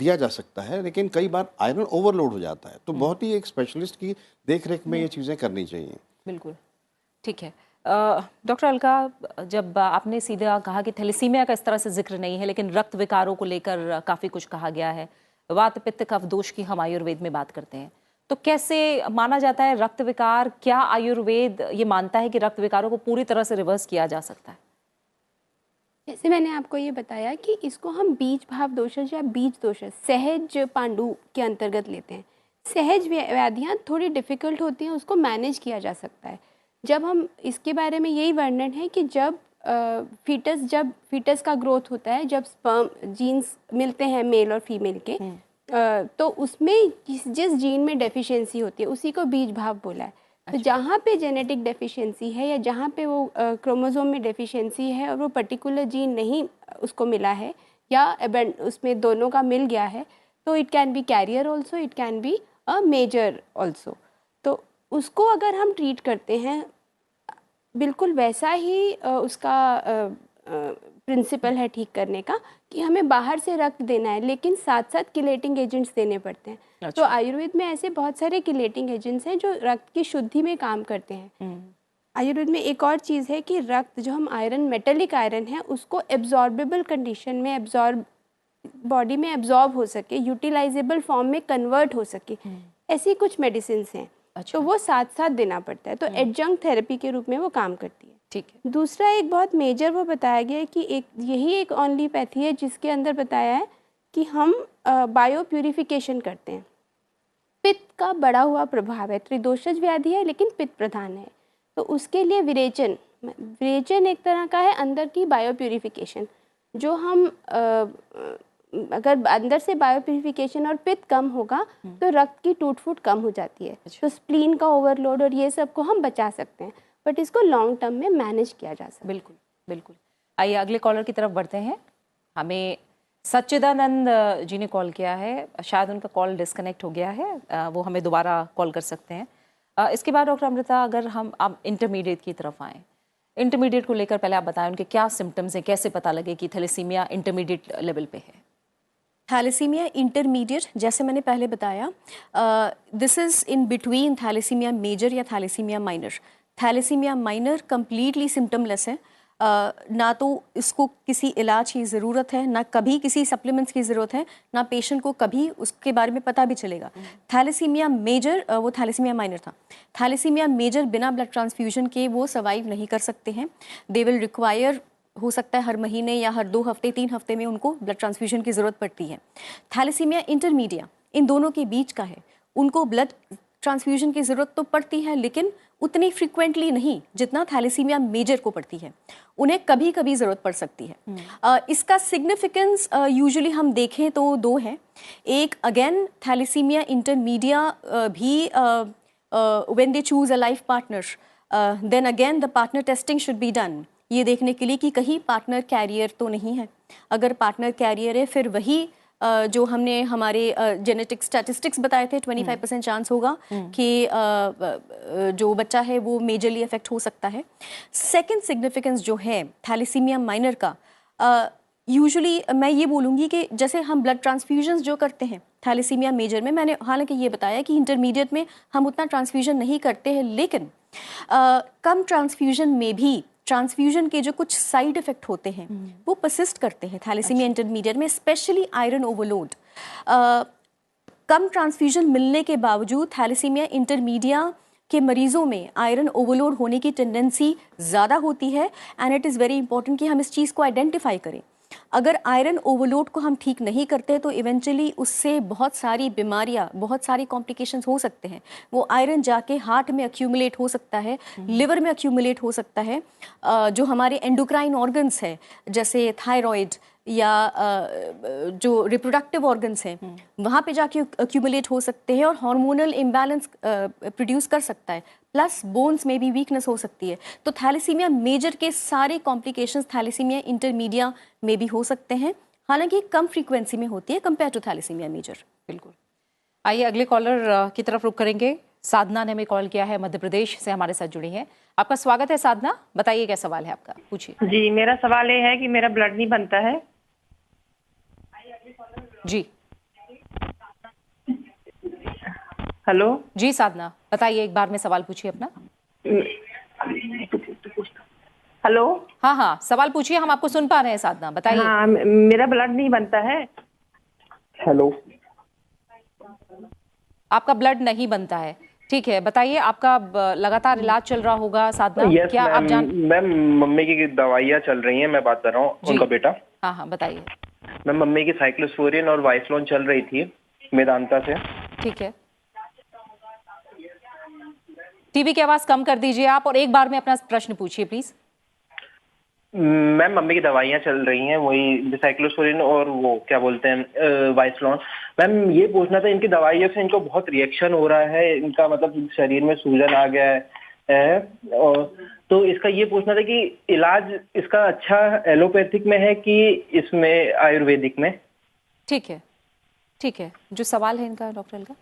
दिया जा सकता है, लेकिन कई बार आयरन ओवरलोड हो जाता है। तो बहुत ही एक स्पेशलिस्ट की देखरेख में ये चीज़ें करनी चाहिए। बिल्कुल ठीक है। डॉक्टर अलका, जब आपने सीधा कहा कि थैलेसीमिया का इस तरह से जिक्र नहीं है, लेकिन रक्त विकारों को लेकर काफ़ी कुछ कहा गया है, वात पित्त कफ दोष की हम आयुर्वेद में बात करते हैं, तो कैसे माना जाता है रक्त विकार? क्या आयुर्वेद ये मानता है कि रक्त विकारों को पूरी तरह से रिवर्स किया जा सकता है? जैसे मैंने आपको ये बताया कि इसको हम बीज भाव दोषज या बीज दोषज सहज पांडु के अंतर्गत लेते हैं। सहज व्याधियाँ थोड़ी डिफ़िकल्ट होती हैं, उसको मैनेज किया जा सकता है। जब हम इसके बारे में यही वर्णन है कि जब फीटस का ग्रोथ होता है, जब स्पर्म जीन्स मिलते हैं मेल और फीमेल के, तो उसमें जिस जीन में डेफिशिएंसी होती है उसी को बीज भाव बोला है। तो जहाँ पे जेनेटिक डेफिशिएंसी है या जहाँ पे वो क्रोमोसोम में डेफिशिएंसी है और वो पर्टिकुलर जीन नहीं उसको मिला है या उसमें दोनों का मिल गया है, तो it can be carrier also, it can be a major also. तो उसको अगर हम ट्रीट करते हैं, बिल्कुल वैसा ही उसका प्रिंसिपल है ठीक करने का कि हमें बाहर से रक्त देना है, लेकिन साथ साथ किलेटिंग एजेंट्स देने पड़ते हैं। अच्छा। तो आयुर्वेद में ऐसे बहुत सारे किलेटिंग एजेंट्स हैं जो रक्त की शुद्धि में काम करते हैं। आयुर्वेद में एक और चीज़ है कि रक्त जो हम आयरन, मेटेलिक आयरन है, उसको एब्जॉर्बेबल कंडीशन में बॉडी में एब्जॉर्ब हो सके, यूटिलाइजेबल फॉर्म में कन्वर्ट हो सके, ऐसी कुछ मेडिसिन हैं। अच्छा। तो वो साथ साथ देना पड़ता है, तो एडजंक्ट थेरेपी के रूप में वो काम करती है। ठीक है। दूसरा एक बहुत मेजर वो बताया गया है कि यही एक ओनली पैथी है जिसके अंदर बताया है कि हम बायो प्यूरिफिकेशन करते हैं। पित्त का बढ़ा हुआ प्रभाव है, त्रिदोषज व्याधि है लेकिन पित्त प्रधान है, तो उसके लिए विरेचन एक तरह का है अंदर की बायो प्यूरिफिकेशन। जो हम अगर अंदर से बायो प्यूरिफिकेशन और पित्त कम होगा तो रक्त की टूट फूट कम हो जाती है। तो स्प्लीन का ओवरलोड और ये सब को हम बचा सकते हैं, बट इसको लॉन्ग टर्म में मैनेज किया जा सकता है। बिल्कुल बिल्कुल। आइए अगले कॉलर की तरफ बढ़ते हैं। हमें सच्चिदानंद जी ने कॉल किया है, शायद उनका कॉल डिस्कनेक्ट हो गया है, वो हमें दोबारा कॉल कर सकते हैं। इसके बाद डॉक्टर अमृता, अगर हम अब इंटरमीडिएट की तरफ आएँ, इंटरमीडिएट को लेकर पहले आप बताएं उनके क्या सिम्टम्स हैं, कैसे पता लगे कि थैलेसीमिया इंटरमीडिएट लेवल पे है? थैलेसीमिया इंटरमीडिएट, जैसे मैंने पहले बताया, this is in between thalassemia major या thalassemia minor. Thalassemia minor completely symptomless है। ना तो इसको किसी इलाज की ज़रूरत है, ना कभी किसी सप्लीमेंट्स की ज़रूरत है, ना पेशेंट को कभी उसके बारे में पता भी चलेगा। थैलेसीमिया मेजर, वो थैलेसीमिया माइनर था। थैलेसीमिया मेजर बिना ब्लड ट्रांसफ्यूजन के वो सर्वाइव नहीं कर सकते हैं। दे विल रिक्वायर, हो सकता है हर महीने या हर 2 हफ्ते 3 हफ्ते में उनको ब्लड ट्रांसफ्यूजन की ज़रूरत पड़ती है। थैलेसीमिया इंटरमीडिया इन दोनों के बीच का है, उनको ब्लड ट्रांसफ्यूजन की ज़रूरत तो पड़ती है, लेकिन उतनी फ्रिक्वेंटली नहीं जितना थैलेसीमिया मेजर को पड़ती है। उन्हें कभी कभी ज़रूरत पड़ सकती है। इसका सिग्निफिकेंस यूजुअली हम देखें तो 2 है। एक, अगेन थैलेसीमिया इंटरमीडिया भी when they choose a life partner, then again the partner testing should be done, ये देखने के लिए कि कहीं पार्टनर कैरियर तो नहीं है। अगर पार्टनर कैरियर है, फिर वही जो हमने हमारे जेनेटिक स्टैटिस्टिक्स बताए थे, 25% चांस होगा कि जो बच्चा है वो मेजरली अफेक्ट हो सकता है। सेकंड सिग्निफिकेंस जो है थैलेसीमिया माइनर का, यूजुअली मैं ये बोलूँगी कि जैसे हम ब्लड ट्रांसफ्यूजन्स जो करते हैं थैलेसीमिया मेजर में, मैंने हालांकि ये बताया कि इंटरमीडिएट में हम उतना ट्रांसफ्यूजन नहीं करते हैं, लेकिन कम ट्रांसफ्यूजन में भी ट्रांसफ्यूजन के जो कुछ साइड इफेक्ट होते हैं वो परसिस्ट करते हैं थैलेसीमिया इंटरमीडिएट में, स्पेशली आयरन ओवरलोड। कम ट्रांसफ्यूजन मिलने के बावजूद थैलेसीमिया इंटरमीडिया के मरीजों में आयरन ओवरलोड होने की टेंडेंसी ज़्यादा होती है। And it is very important कि हम इस चीज़ को आइडेंटिफाई करें। अगर आयरन ओवरलोड को हम ठीक नहीं करते तो इवेंचुअली उससे बहुत सारी बीमारियां, बहुत सारी कॉम्प्लिकेशंस हो सकते हैं। वो आयरन जाके हार्ट में अक्यूमुलेट हो सकता है, लिवर में अक्यूमुलेट हो सकता है, जो हमारे एंडोक्राइन ऑर्गन्स है जैसे थायराइड या जो रिप्रोडक्टिव ऑर्गन्स हैं वहाँ पे जाके अक्यूमुलेट हो सकते हैं और हार्मोनल इम्बैलेंस प्रोड्यूस कर सकता है, प्लस बोन्स में भी वीकनेस हो सकती है। तो थैलेसीमिया मेजर के सारे कॉम्प्लिकेशंस थैलेसीमिया इंटरमीडिया में भी हो सकते हैं, हालांकि कम फ्रीक्वेंसी में होती है कंपेयर टू थैलेसीमिया मेजर। बिल्कुल। आइए अगले कॉलर की तरफ रुख करेंगे। साधना ने हमें कॉल किया है, मध्य प्रदेश से हमारे साथ जुड़ी हैं। आपका स्वागत है साधना, बताइए क्या सवाल है आपका, पूछिए। जी, मेरा सवाल ये है कि मेरा ब्लड नहीं बनता है। जी हेलो जी साधना, बताइए, एक बार में सवाल पूछिए अपना। हेलो, हाँ हाँ, सवाल पूछिए, हम आपको सुन पा रहे हैं साधना, बताइए। हाँ, मेरा ब्लड नहीं बनता है। हेलो, आपका ब्लड नहीं बनता है, ठीक है, बताइए। आपका लगातार इलाज चल रहा होगा साधना, यस क्या आप जान? मैम, मम्मी की दवाइयाँ चल रही हैं, मैं बात कर रहा हूँ उनका बेटा। हाँ हाँ, बताइए। मैम, मम्मी की साइक्लोस्पोरिन और वाइफ्लोन चल रही थी मेदांता से। ठीक है, टीवी की आवाज कम कर दीजिए आप और एक बार में अपना प्रश्न पूछिए प्लीज। मैम, मम्मी की दवाइयाँ चल रही हैं, वही साइक्लोस्पोरिन और वो क्या बोलते हैं वाइफ्लोन। मैम, ये पूछना था, इनकी दवाइयों से इनको बहुत रिएक्शन हो रहा है, इनका मतलब शरीर में सूजन आ गया है। और तो इसका ये पूछना था कि इलाज इसका अच्छा एलोपैथिक में है कि इसमें आयुर्वेदिक में? ठीक है, ठीक है, जो सवाल है इनका डॉक्टर का।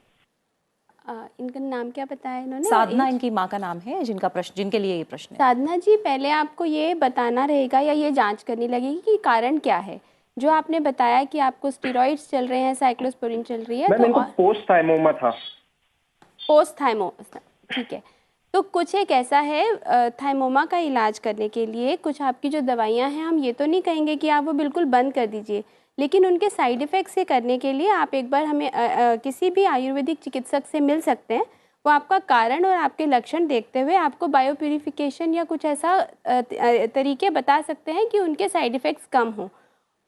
इनका नाम क्या बताया इन्होंने? साधना इनकी माँ का नाम है, जिनका प्रश्न, जिनके लिए ये प्रश्न है। साधना जी, पहले आपको ये बताना रहेगा या ये जांच करनी लगेगी कि कारण क्या है। जो आपने बताया कि आपको स्टेरॉइड्स चल रहे हैं, साइक्लोस्पोरिन चल रही है, मैम, इनको पोस्ट थाइमोमा था। पोस्ट थाइमोमा, ठीक है। तो कुछ एक ऐसा है, थाइमोमा का इलाज करने के लिए कुछ आपकी जो दवाइयाँ हैं, हम ये तो नहीं कहेंगे कि आप वो बिल्कुल बंद कर दीजिए, लेकिन उनके साइड इफ़ेक्ट से करने के लिए आप एक बार हमें किसी भी आयुर्वेदिक चिकित्सक से मिल सकते हैं। वो आपका कारण और आपके लक्षण देखते हुए आपको बायो प्यूरिफिकेशन या कुछ ऐसा तरीके बता सकते हैं कि उनके साइड इफ़ेक्ट्स कम हों।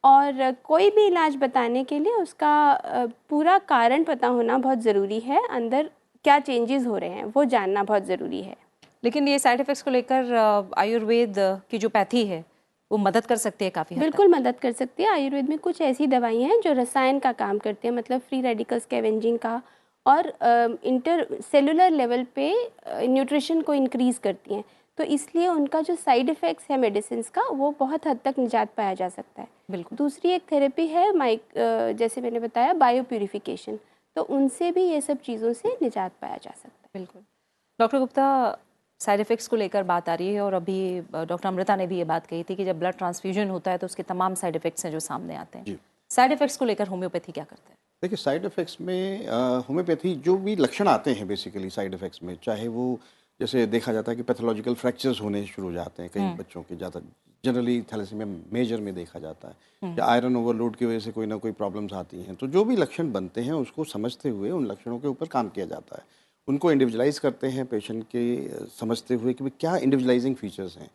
और कोई भी इलाज बताने के लिए उसका पूरा कारण पता होना बहुत ज़रूरी है, अंदर क्या चेंजेस हो रहे हैं वो जानना बहुत ज़रूरी है। लेकिन ये साइड इफ़ेक्ट्स को लेकर आयुर्वेद की जो पैथी है वो मदद कर सकती है काफ़ी हद तक। बिल्कुल मदद कर सकती है। आयुर्वेद में कुछ ऐसी दवाइयाँ हैं जो रसायन का काम करती हैं, मतलब फ्री रेडिकल स्कैवेंजिंग का, और इंटर सेलुलर लेवल पे न्यूट्रिशन को इंक्रीज़ करती हैं। तो इसलिए उनका जो साइड इफ़ेक्ट्स है मेडिसिन का, वो बहुत हद तक निजात पाया जा सकता है। बिल्कुल। दूसरी एक थेरेपी है जैसे मैंने बताया बायो प्यूरिफिकेशन, तो उनसे भी ये सब चीज़ों से निजात पाया जा सकता है। बिल्कुल। डॉक्टर गुप्ता, साइड इफ़ेक्ट्स को लेकर बात आ रही है और अभी डॉक्टर अमृता ने भी ये बात कही थी कि जब ब्लड ट्रांसफ्यूजन होता है तो उसके तमाम साइड इफ़ेक्ट्स हैं जो सामने आते हैं। साइड इफ़ेक्ट्स को लेकर होम्योपैथी क्या करता है? देखिए, साइड इफ़ेक्ट्स में होम्योपैथी जो भी लक्षण आते हैं बेसिकली साइड इफ़ेक्ट्स में, चाहे वो जैसे देखा जाता है कि पैथोलॉजिकल फ्रैक्चर्स होने शुरू हो जाते हैं कई बच्चों के, ज़्यादा जनरली थैलेसीमिया मेजर में देखा जाता है, या आयरन ओवरलोड की वजह से कोई ना कोई प्रॉब्लम्स आती हैं, तो जो भी लक्षण बनते हैं उसको समझते हुए उन लक्षणों के ऊपर काम किया जाता है। उनको इंडिविजुअलाइज करते हैं पेशेंट के समझते हुए कि भाई क्या इंडिविजुअलाइजिंग फीचर्स हैं।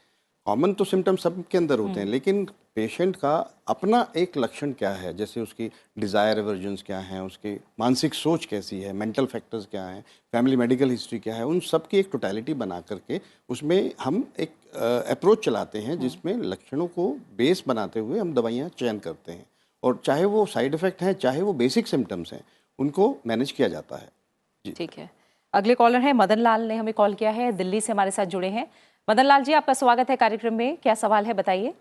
कॉमन तो सिम्टम्स सबके अंदर होते हैं, लेकिन पेशेंट का अपना एक लक्षण क्या है, जैसे उसकी डिज़ायर एवर्जन्स क्या हैं, उसकी मानसिक सोच कैसी है, मेंटल फैक्टर्स क्या हैं, फैमिली मेडिकल हिस्ट्री क्या है, उन सब की एक टोटलिटी बना करके उसमें हम एक अप्रोच चलाते हैं जिसमें लक्षणों को बेस बनाते हुए हम दवाइयाँ चयन करते हैं, और चाहे वो साइड इफ़ेक्ट हैं चाहे वो बेसिक सिम्टम्स हैं उनको मैनेज किया जाता है। जी ठीक है, अगले कॉलर हैं मदन लाल ने हमें कॉल किया है, दिल्ली से हमारे साथ जुड़े हैं। मदन लाल जी, आपका स्वागत है कार्यक्रम में, क्या सवाल है बताइए।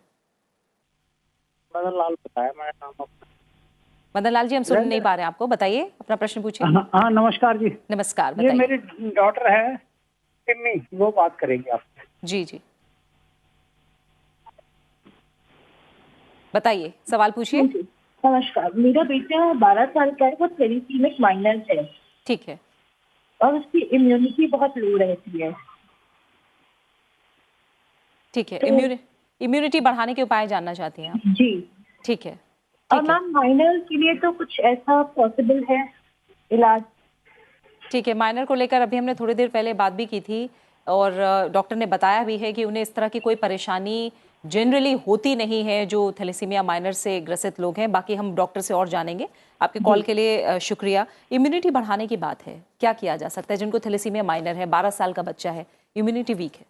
मदन लाल बताया मेरा नाम। मदन लाल जी, हम सुन नहीं पा रहे हैं आपको, बताइए अपना प्रश्न पूछिए। हाँ नमस्कार जी। नमस्कार, ये बताइए। मेरी डॉटर है टिम्मी, वो बात करेंगे आपसे। जी जी, बताइए, सवाल पूछिए। नमस्कार, मेरा बेटा 12 साल का है, वो थैलेसीमिक माइनर है। ठीक है, और उसकी इम्यूनिटी बहुत लो रहती है। ठीक है, इम्यूनिटी बढ़ाने के उपाय जानना चाहती हैं आप? जी ठीक है, और मैम माइनर के लिए तो कुछ ऐसा पॉसिबल है इलाज? ठीक है, माइनर को लेकर अभी हमने थोड़ी देर पहले बात भी की थी और डॉक्टर ने बताया भी है कि उन्हें इस तरह की कोई परेशानी जनरली होती नहीं है जो थैलेसीमिया माइनर से ग्रसित लोग हैं। बाकी हम डॉक्टर से और जानेंगे। आपके कॉल के लिए शुक्रिया। इम्यूनिटी बढ़ाने की बात है, क्या किया जा सकता है जिनको थैलेसीमिया माइनर है, 12 साल का बच्चा है, इम्यूनिटी वीक है?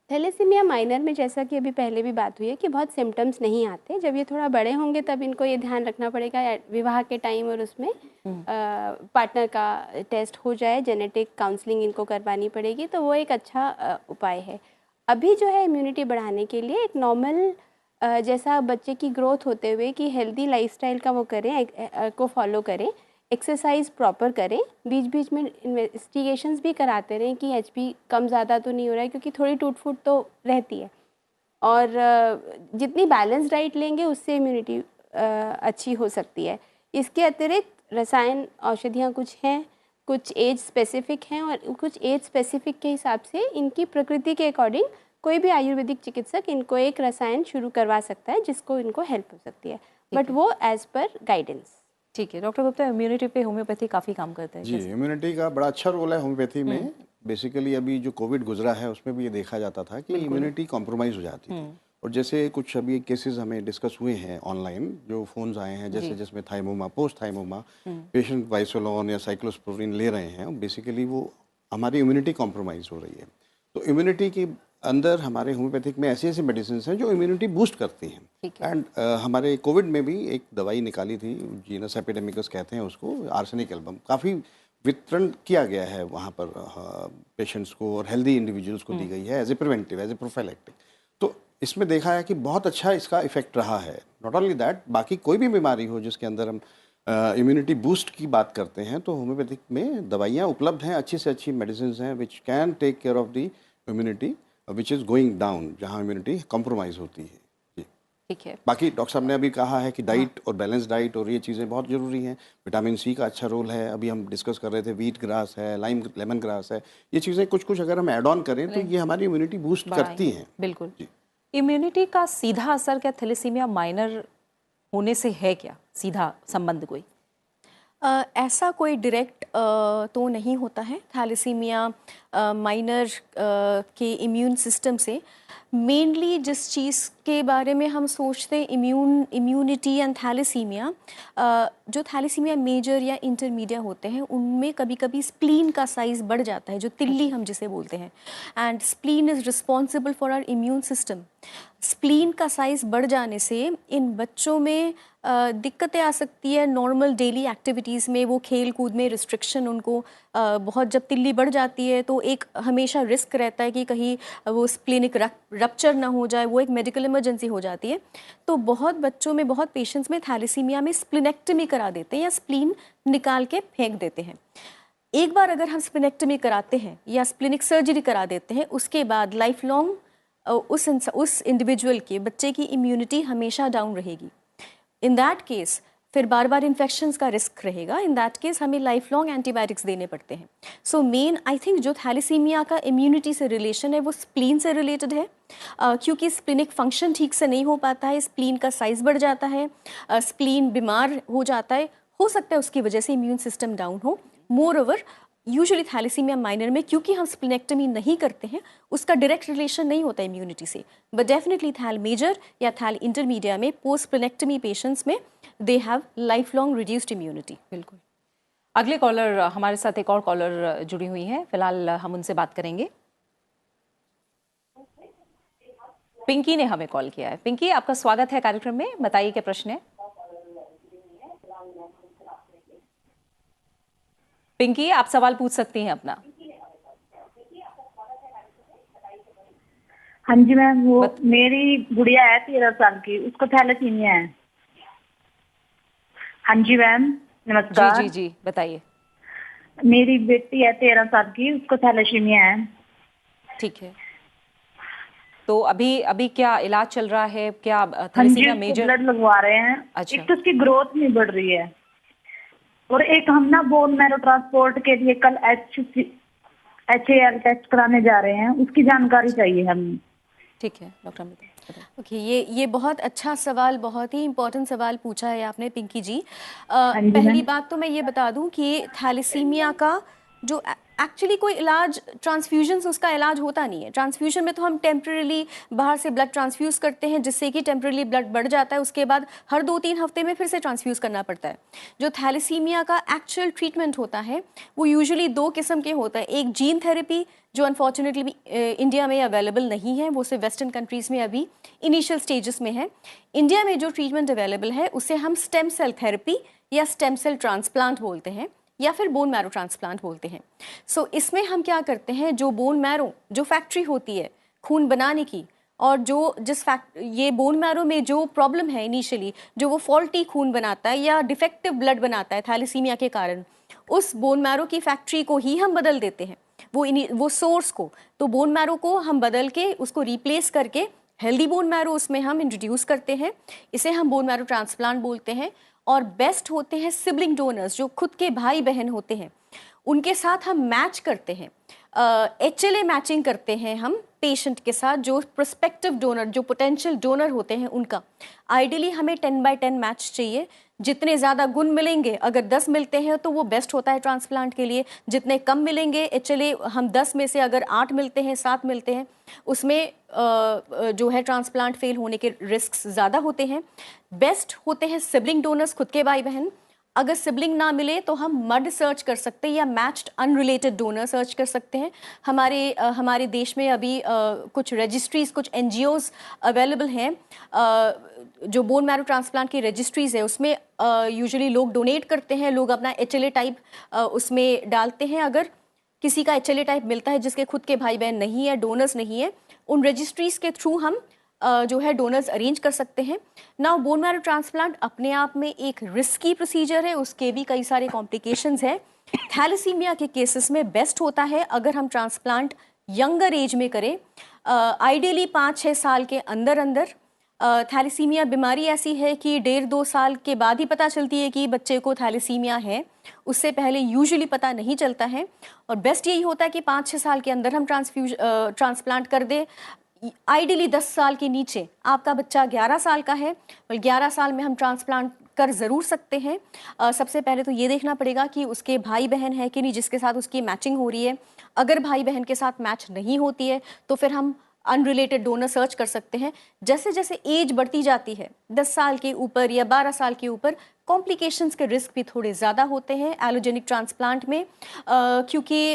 थैलेसीमिया माइनर में जैसा कि अभी पहले भी बात हुई है कि बहुत सिम्टम्स नहीं आते। जब ये थोड़ा बड़े होंगे तब इनको ये ध्यान रखना पड़ेगा विवाह के टाइम और उसमें पार्टनर का टेस्ट हो जाए, जेनेटिक काउंसलिंग इनको करवानी पड़ेगी, तो वो एक अच्छा उपाय है। अभी जो है इम्यूनिटी बढ़ाने के लिए एक नॉर्मल जैसा बच्चे की ग्रोथ होते हुए कि हेल्दी लाइफस्टाइल का वो करें, को फॉलो करें, एक्सरसाइज प्रॉपर करें, बीच बीच में इन्वेस्टिगेशंस भी कराते रहें कि एचपी कम ज़्यादा तो नहीं हो रहा है, क्योंकि थोड़ी टूट फूट तो रहती है। और जितनी बैलेंस डाइट लेंगे उससे इम्यूनिटी अच्छी हो सकती है। इसके अतिरिक्त रसायन औषधियाँ कुछ हैं, कुछ एज स्पेसिफिक हैं, और कुछ एज स्पेसिफिक के हिसाब से इनकी प्रकृति के अकॉर्डिंग कोई भी आयुर्वेदिक चिकित्सक इनको एक रसायन शुरू करवा सकता है जिसको इनको हेल्प हो सकती है, बट वो एज पर गाइडेंस। ठीक है डॉक्टर गुप्ता, इम्यूनिटी पे होम्योपैथी काफ़ी काम करता है। जी, इम्यूनिटी का बड़ा अच्छा रोल है होम्योपैथी में। बेसिकली अभी जो कोविड गुजरा है उसमें भी ये देखा जाता था कि इम्यूनिटी कॉम्प्रोमाइज़ हो जाती है, और जैसे कुछ अभी केसेस हमें डिस्कस हुए हैं ऑनलाइन, जो फोन्स आए हैं, जैसे जिसमें थाइमोमा, पोस्ट थाइमोमा पेशेंट वाइसोलोन या साइक्लोस्पोरिन ले रहे हैं, बेसिकली वो हमारी इम्यूनिटी कॉम्प्रोमाइज़ हो रही है। तो इम्यूनिटी के अंदर हमारे होम्योपैथिक में ऐसी ऐसी मेडिसिन हैं जो इम्यूनिटी बूस्ट करती हैं। एंड हमारे कोविड में भी एक दवाई निकाली थी, जीनस एपिडेमिकस कहते हैं उसको, आर्सेनिक एल्बम, काफ़ी वितरण किया गया है वहाँ पर पेशेंट्स को और हेल्दी इंडिविजुअल्स को दी गई है as a preventive, as a prophylactic. तो इसमें देखा है कि बहुत अच्छा इसका इफेक्ट रहा है। नॉट ओनली दैट, बाकी कोई भी बीमारी हो जिसके अंदर हम इम्यूनिटी बूस्ट की बात करते हैं तो होम्योपैथिक में दवाइयाँ उपलब्ध हैं, अच्छी से अच्छी मेडिसिन हैं which can take care of the immunity which is going down, जहाँ इम्यूनिटी कॉम्प्रोमाइज़ होती है। जी ठीक है। बाकी डॉक्टर साहब ने अभी कहा है कि डाइट और बैलेंस डाइट और ये चीज़ें बहुत ज़रूरी हैं। विटामिन सी का अच्छा रोल है, अभी हम डिस्कस कर रहे थे, व्हीट ग्रास है, लेमन ग्रास है, ये चीज़ें कुछ कुछ अगर हम ऐड ऑन करें तो ये हमारी इम्यूनिटी बूस्ट करती हैं। बिल्कुल। इम्यूनिटी का सीधा असर क्या थैलेसीमिया माइनर होने से है, क्या सीधा संबंध कोई? ऐसा कोई डायरेक्ट तो नहीं होता है थैलेसीमिया माइनर के इम्यून सिस्टम से। मेनली जिस चीज़ के बारे में हम सोचते हैं इम्यूनिटी एंड थैलेसीमिया, जो थैलेसीमिया मेजर या इंटरमीडिया होते हैं उनमें कभी कभी स्प्लीन का साइज़ बढ़ जाता है, जो तिल्ली हम जिसे बोलते हैं, and spleen is responsible for our immune system. Spleen का साइज़ बढ़ जाने से इन बच्चों में दिक्कतें आ सकती है नॉर्मल डेली एक्टिविटीज़ में, वो खेल कूद में रिस्ट्रिक्शन उनको बहुत, जब तिल्ली बढ़ जाती है तो एक हमेशा रिस्क रहता है कि कहीं वो स्प्लीनिक रप्चर ना हो जाए, वो एक मेडिकल इमरजेंसी हो जाती है। तो बहुत बच्चों में, बहुत पेशेंट्स में थैलेसीमिया में स्प्लीनेक्टमी करा देते हैं या स्प्लीन निकाल के फेंक देते हैं। एक बार अगर हम स्प्लेनेक्टमी कराते हैं या स्प्लिनिक सर्जरी करा देते हैं, उसके बाद लाइफ लॉन्ग उस इंडिविजुअल के बच्चे की इम्यूनिटी हमेशा डाउन रहेगी। इन दैट केस फिर बार बार इन्फेक्शंस का रिस्क रहेगा। इन दैट केस हमें लाइफ लॉन्ग एंटीबायोटिक्स देने पड़ते हैं। सो मेन आई थिंक जो थैलेसीमिया का इम्यूनिटी से रिलेशन है वो स्प्लीन से रिलेटेड है, क्योंकि स्प्लिनिक फंक्शन ठीक से नहीं हो पाता है, स्प्लीन का साइज बढ़ जाता है, स्प्लीन बीमार हो जाता है, हो सकता है उसकी वजह से इम्यून सिस्टम डाउन हो। Moreover usually thalassaemia minor में क्योंकि हम स्प्लिनेक्टमी नहीं करते हैं, उसका डायरेक्ट रिलेशन नहीं होता इम्यूनिटी से, बट डेफिनेटली थैल मेजर या थैल इंटरमीडिया में पोस्ट स्प्लिनेक्टमी पेशेंट्स में they have life long reduced immunity. बिल्कुल। अगले कॉलर, हमारे साथ एक और कॉलर जुड़ी हुई हैं, फिलहाल हम उनसे बात करेंगे। पिंकी ने हमें कॉल किया है। पिंकी, आपका स्वागत है कार्यक्रम में, बताइए क्या प्रश्न है। पिंकी, आप सवाल पूछ सकती हैं अपना। हाँ जी मैम, वो मेरी गुड़िया है 13 साल की, उसको थैलेसीमिया है। हाँ जी मैम, नमस्कार। जी जी जी, बताइए। मेरी बेटी है 13 साल की, उसको थैलेसीमिया है। ठीक है, तो अभी क्या इलाज चल रहा है? क्या हाँ जी, थैलेसीमिया मेजर? ब्लड लगवा रहे हैं। अच्छा। एक तो उसकी ग्रोथ नहीं बढ़ रही है, और एक हम ना बोन मैरो ट्रांसपोर्ट के लिए कल HAL टेस्ट कराने जा रहे हैं, उसकी जानकारी चाहिए हमें। ठीक है डॉक्टर अमित। ओके, ये बहुत अच्छा सवाल, बहुत ही इंपॉर्टेंट सवाल पूछा है आपने पिंकी जी। पहली बात तो मैं ये बता दूं कि थैलेसीमिया का जो एक्चुअली कोई इलाज, ट्रांसफ्यूजन से उसका इलाज होता नहीं है। ट्रांसफ्यूजन में तो हम टेम्परेली बाहर से ब्लड ट्रांसफ्यूज करते हैं, जिससे कि टेम्परेली ब्लड बढ़ जाता है, उसके बाद हर 2-3 हफ्ते में फिर से ट्रांसफ्यूज करना पड़ता है। जो थैलेसीमिया का एक्चुअल ट्रीटमेंट होता है वो यूजुअली 2 किस्म के होता है। एक जीन थेरेपी, जो अनफॉर्चुनेटली इंडिया में अवेलेबल नहीं है, वो सिर्फ वेस्टर्न कंट्रीज़ में अभी इनिशियल स्टेजेस में है। इंडिया में जो ट्रीटमेंट अवेलेबल है उसे हम स्टेम सेल थेरेपी या स्टेम सेल ट्रांसप्लांट बोलते हैं, या फिर बोन मैरो ट्रांसप्लांट बोलते हैं। सो इसमें हम क्या करते हैं, जो बोन मैरो, जो फैक्ट्री होती है खून बनाने की, और ये बोन मैरो में जो प्रॉब्लम है इनिशियली, जो वो फॉल्टी खून बनाता है या डिफेक्टिव ब्लड बनाता है थैलेसीमिया के कारण, उस बोन मैरो की फैक्ट्री को ही हम बदल देते हैं, वो सोर्स को। तो बोन मैरो को हम बदल के उसको रिप्लेस करके हेल्दी बोन मैरो उसमें हम इंट्रोड्यूस करते हैं। इसे हम बोन मैरो ट्रांसप्लांट बोलते हैं। और बेस्ट होते हैं सिबलिंग डोनर्स, जो खुद के भाई बहन होते हैं, उनके साथ हम मैच करते हैं, HLA मैचिंग करते हैं हम पेशेंट के साथ, जो प्रोस्पेक्टिव डोनर, जो पोटेंशियल डोनर होते हैं उनका। आइडियली हमें 10/10 मैच चाहिए। जितने ज़्यादा गुण मिलेंगे, अगर 10 मिलते हैं तो वो बेस्ट होता है ट्रांसप्लांट के लिए। जितने कम मिलेंगे HLA, हम 10 में से अगर 8 मिलते हैं, 7 मिलते हैं, उसमें जो है ट्रांसप्लांट फेल होने के रिस्क ज़्यादा होते हैं। बेस्ट होते हैं सिबलिंग डोनर्स, खुद के भाई बहन। अगर सिबलिंग ना मिले तो हम मड सर्च कर सकते हैं या मैच्ड अनरिलेटेड डोनर सर्च कर सकते हैं। हमारे देश में अभी कुछ रजिस्ट्रीज, कुछ NGOs अवेलेबल हैं, जो बोन मैरो ट्रांसप्लांट की रजिस्ट्रीज है, उसमें यूजुअली लोग डोनेट करते हैं, लोग अपना HLA टाइप उसमें डालते हैं। अगर किसी का HLA टाइप मिलता है जिसके खुद के भाई बहन नहीं है, डोनर्स नहीं है, उन रजिस्ट्रीज के थ्रू हम जो है डोनर्स अरेंज कर सकते हैं। नाउ बोन मैरो ट्रांसप्लांट अपने आप में एक रिस्की प्रोसीजर है, उसके भी कई सारे कॉम्प्लिकेशंस हैं। थैलेसीमिया के केसेस में बेस्ट होता है अगर हम ट्रांसप्लांट यंगर एज में करें, आइडियली 5-6 साल के अंदर अंदर। थैलेसीमिया बीमारी ऐसी है कि 1.5-2 साल के बाद ही पता चलती है कि बच्चे को थैलेसीमिया है, उससे पहले यूजुअली पता नहीं चलता है। और बेस्ट यही होता है कि 5-6 साल के अंदर हम ट्रांसप्लांट कर दें। आइडियली 10 साल के नीचे, आपका बच्चा 11 साल का है, और 11 साल में हम ट्रांसप्लांट कर ज़रूर सकते हैं। सबसे पहले तो ये देखना पड़ेगा कि उसके भाई बहन है कि नहीं जिसके साथ उसकी मैचिंग हो रही है। अगर भाई बहन के साथ मैच नहीं होती है तो फिर हम अनरिलेटेड डोनर सर्च कर सकते हैं। जैसे जैसे एज बढ़ती जाती है, 10 साल के ऊपर या 12 साल के ऊपर, कॉम्प्लिकेशंस के रिस्क भी थोड़े ज़्यादा होते हैं एलोजेनिक ट्रांसप्लांट में, क्योंकि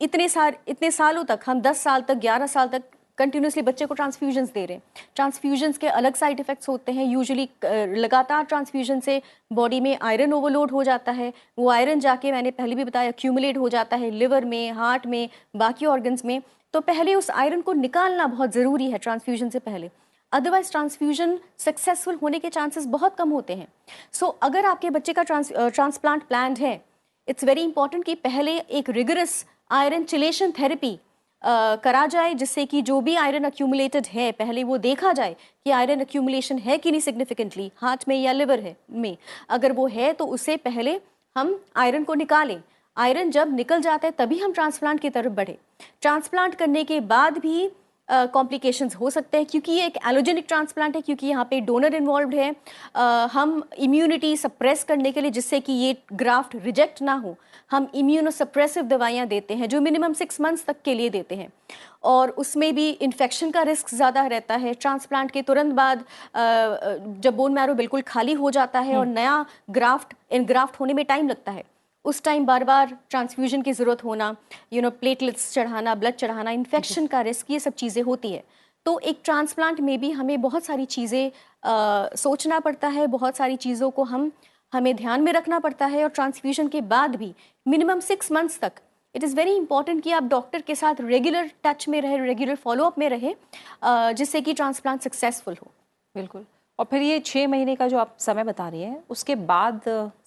इतने सालों तक, हम 10 साल तक, 11 साल तक कंटिन्यूसली बच्चे को ट्रांसफ्यूजन्स दे रहे हैं। ट्रांसफ्यूजन्स के अलग साइड इफ़ेक्ट्स होते हैं। यूजुअली लगातार ट्रांसफ्यूजन से बॉडी में आयरन ओवरलोड हो जाता है। वो आयरन जाके, मैंने पहले भी बताया, एक्यूमुलेट हो जाता है लिवर में, हार्ट में, बाकी ऑर्गन्स में। तो पहले उस आयरन को निकालना बहुत ज़रूरी है ट्रांसफ्यूजन से पहले, अदरवाइज ट्रांसफ्यूजन सक्सेसफुल होने के चांसेस बहुत कम होते हैं। सो अगर आपके बच्चे का ट्रांसप्लांट प्लान्ड है इट्स वेरी इंपॉर्टेंट कि पहले एक रिगरस आयरन चिलेशन थेरेपी करा जाए, जिससे कि जो भी आयरन अक्यूमुलेटेड है पहले वो देखा जाए कि आयरन अक्यूमुलेशन है कि नहीं सिग्निफिकेंटली हार्ट में या लिवर है में। अगर वो है तो उससे पहले हम आयरन को निकालें। आयरन जब निकल जाता है तभी हम ट्रांसप्लांट की तरफ बढ़े। ट्रांसप्लांट करने के बाद भी कॉम्प्लिकेशंस हो सकते हैं, क्योंकि ये एक एलोजेनिक ट्रांसप्लांट है, क्योंकि यहाँ पे डोनर इन्वॉल्व है। हम इम्यूनिटी सप्रेस करने के लिए, जिससे कि ये ग्राफ्ट रिजेक्ट ना हो, हम इम्यूनोसप्रेसिव दवाइयाँ देते हैं जो मिनिमम 6 मंथ्स तक के लिए देते हैं, और उसमें भी इन्फेक्शन का रिस्क ज़्यादा रहता है। ट्रांसप्लांट के तुरंत बाद जब बोन मैरो बिल्कुल खाली हो जाता है और नया ग्राफ्ट इनग्राफ्ट होने में टाइम लगता है, उस टाइम बार बार ट्रांसफ्यूजन की ज़रूरत होना, प्लेटलेट्स चढ़ाना, ब्लड चढ़ाना, इन्फेक्शन का रिस्क, ये सब चीज़ें होती है। तो एक ट्रांसप्लांट में भी हमें बहुत सारी चीज़ें सोचना पड़ता है, बहुत सारी चीज़ों को हमें ध्यान में रखना पड़ता है। और ट्रांसफ्यूजन के बाद भी मिनिमम 6 मंथ्स तक इट इज़ वेरी इंपॉर्टेंट कि आप डॉक्टर के साथ रेगुलर टच में रहे, रेगुलर फॉलोअप में रहे, जिससे कि ट्रांसप्लांट सक्सेसफुल हो। बिल्कुल। और फिर ये 6 महीने का जो आप समय बता रही हैं, उसके बाद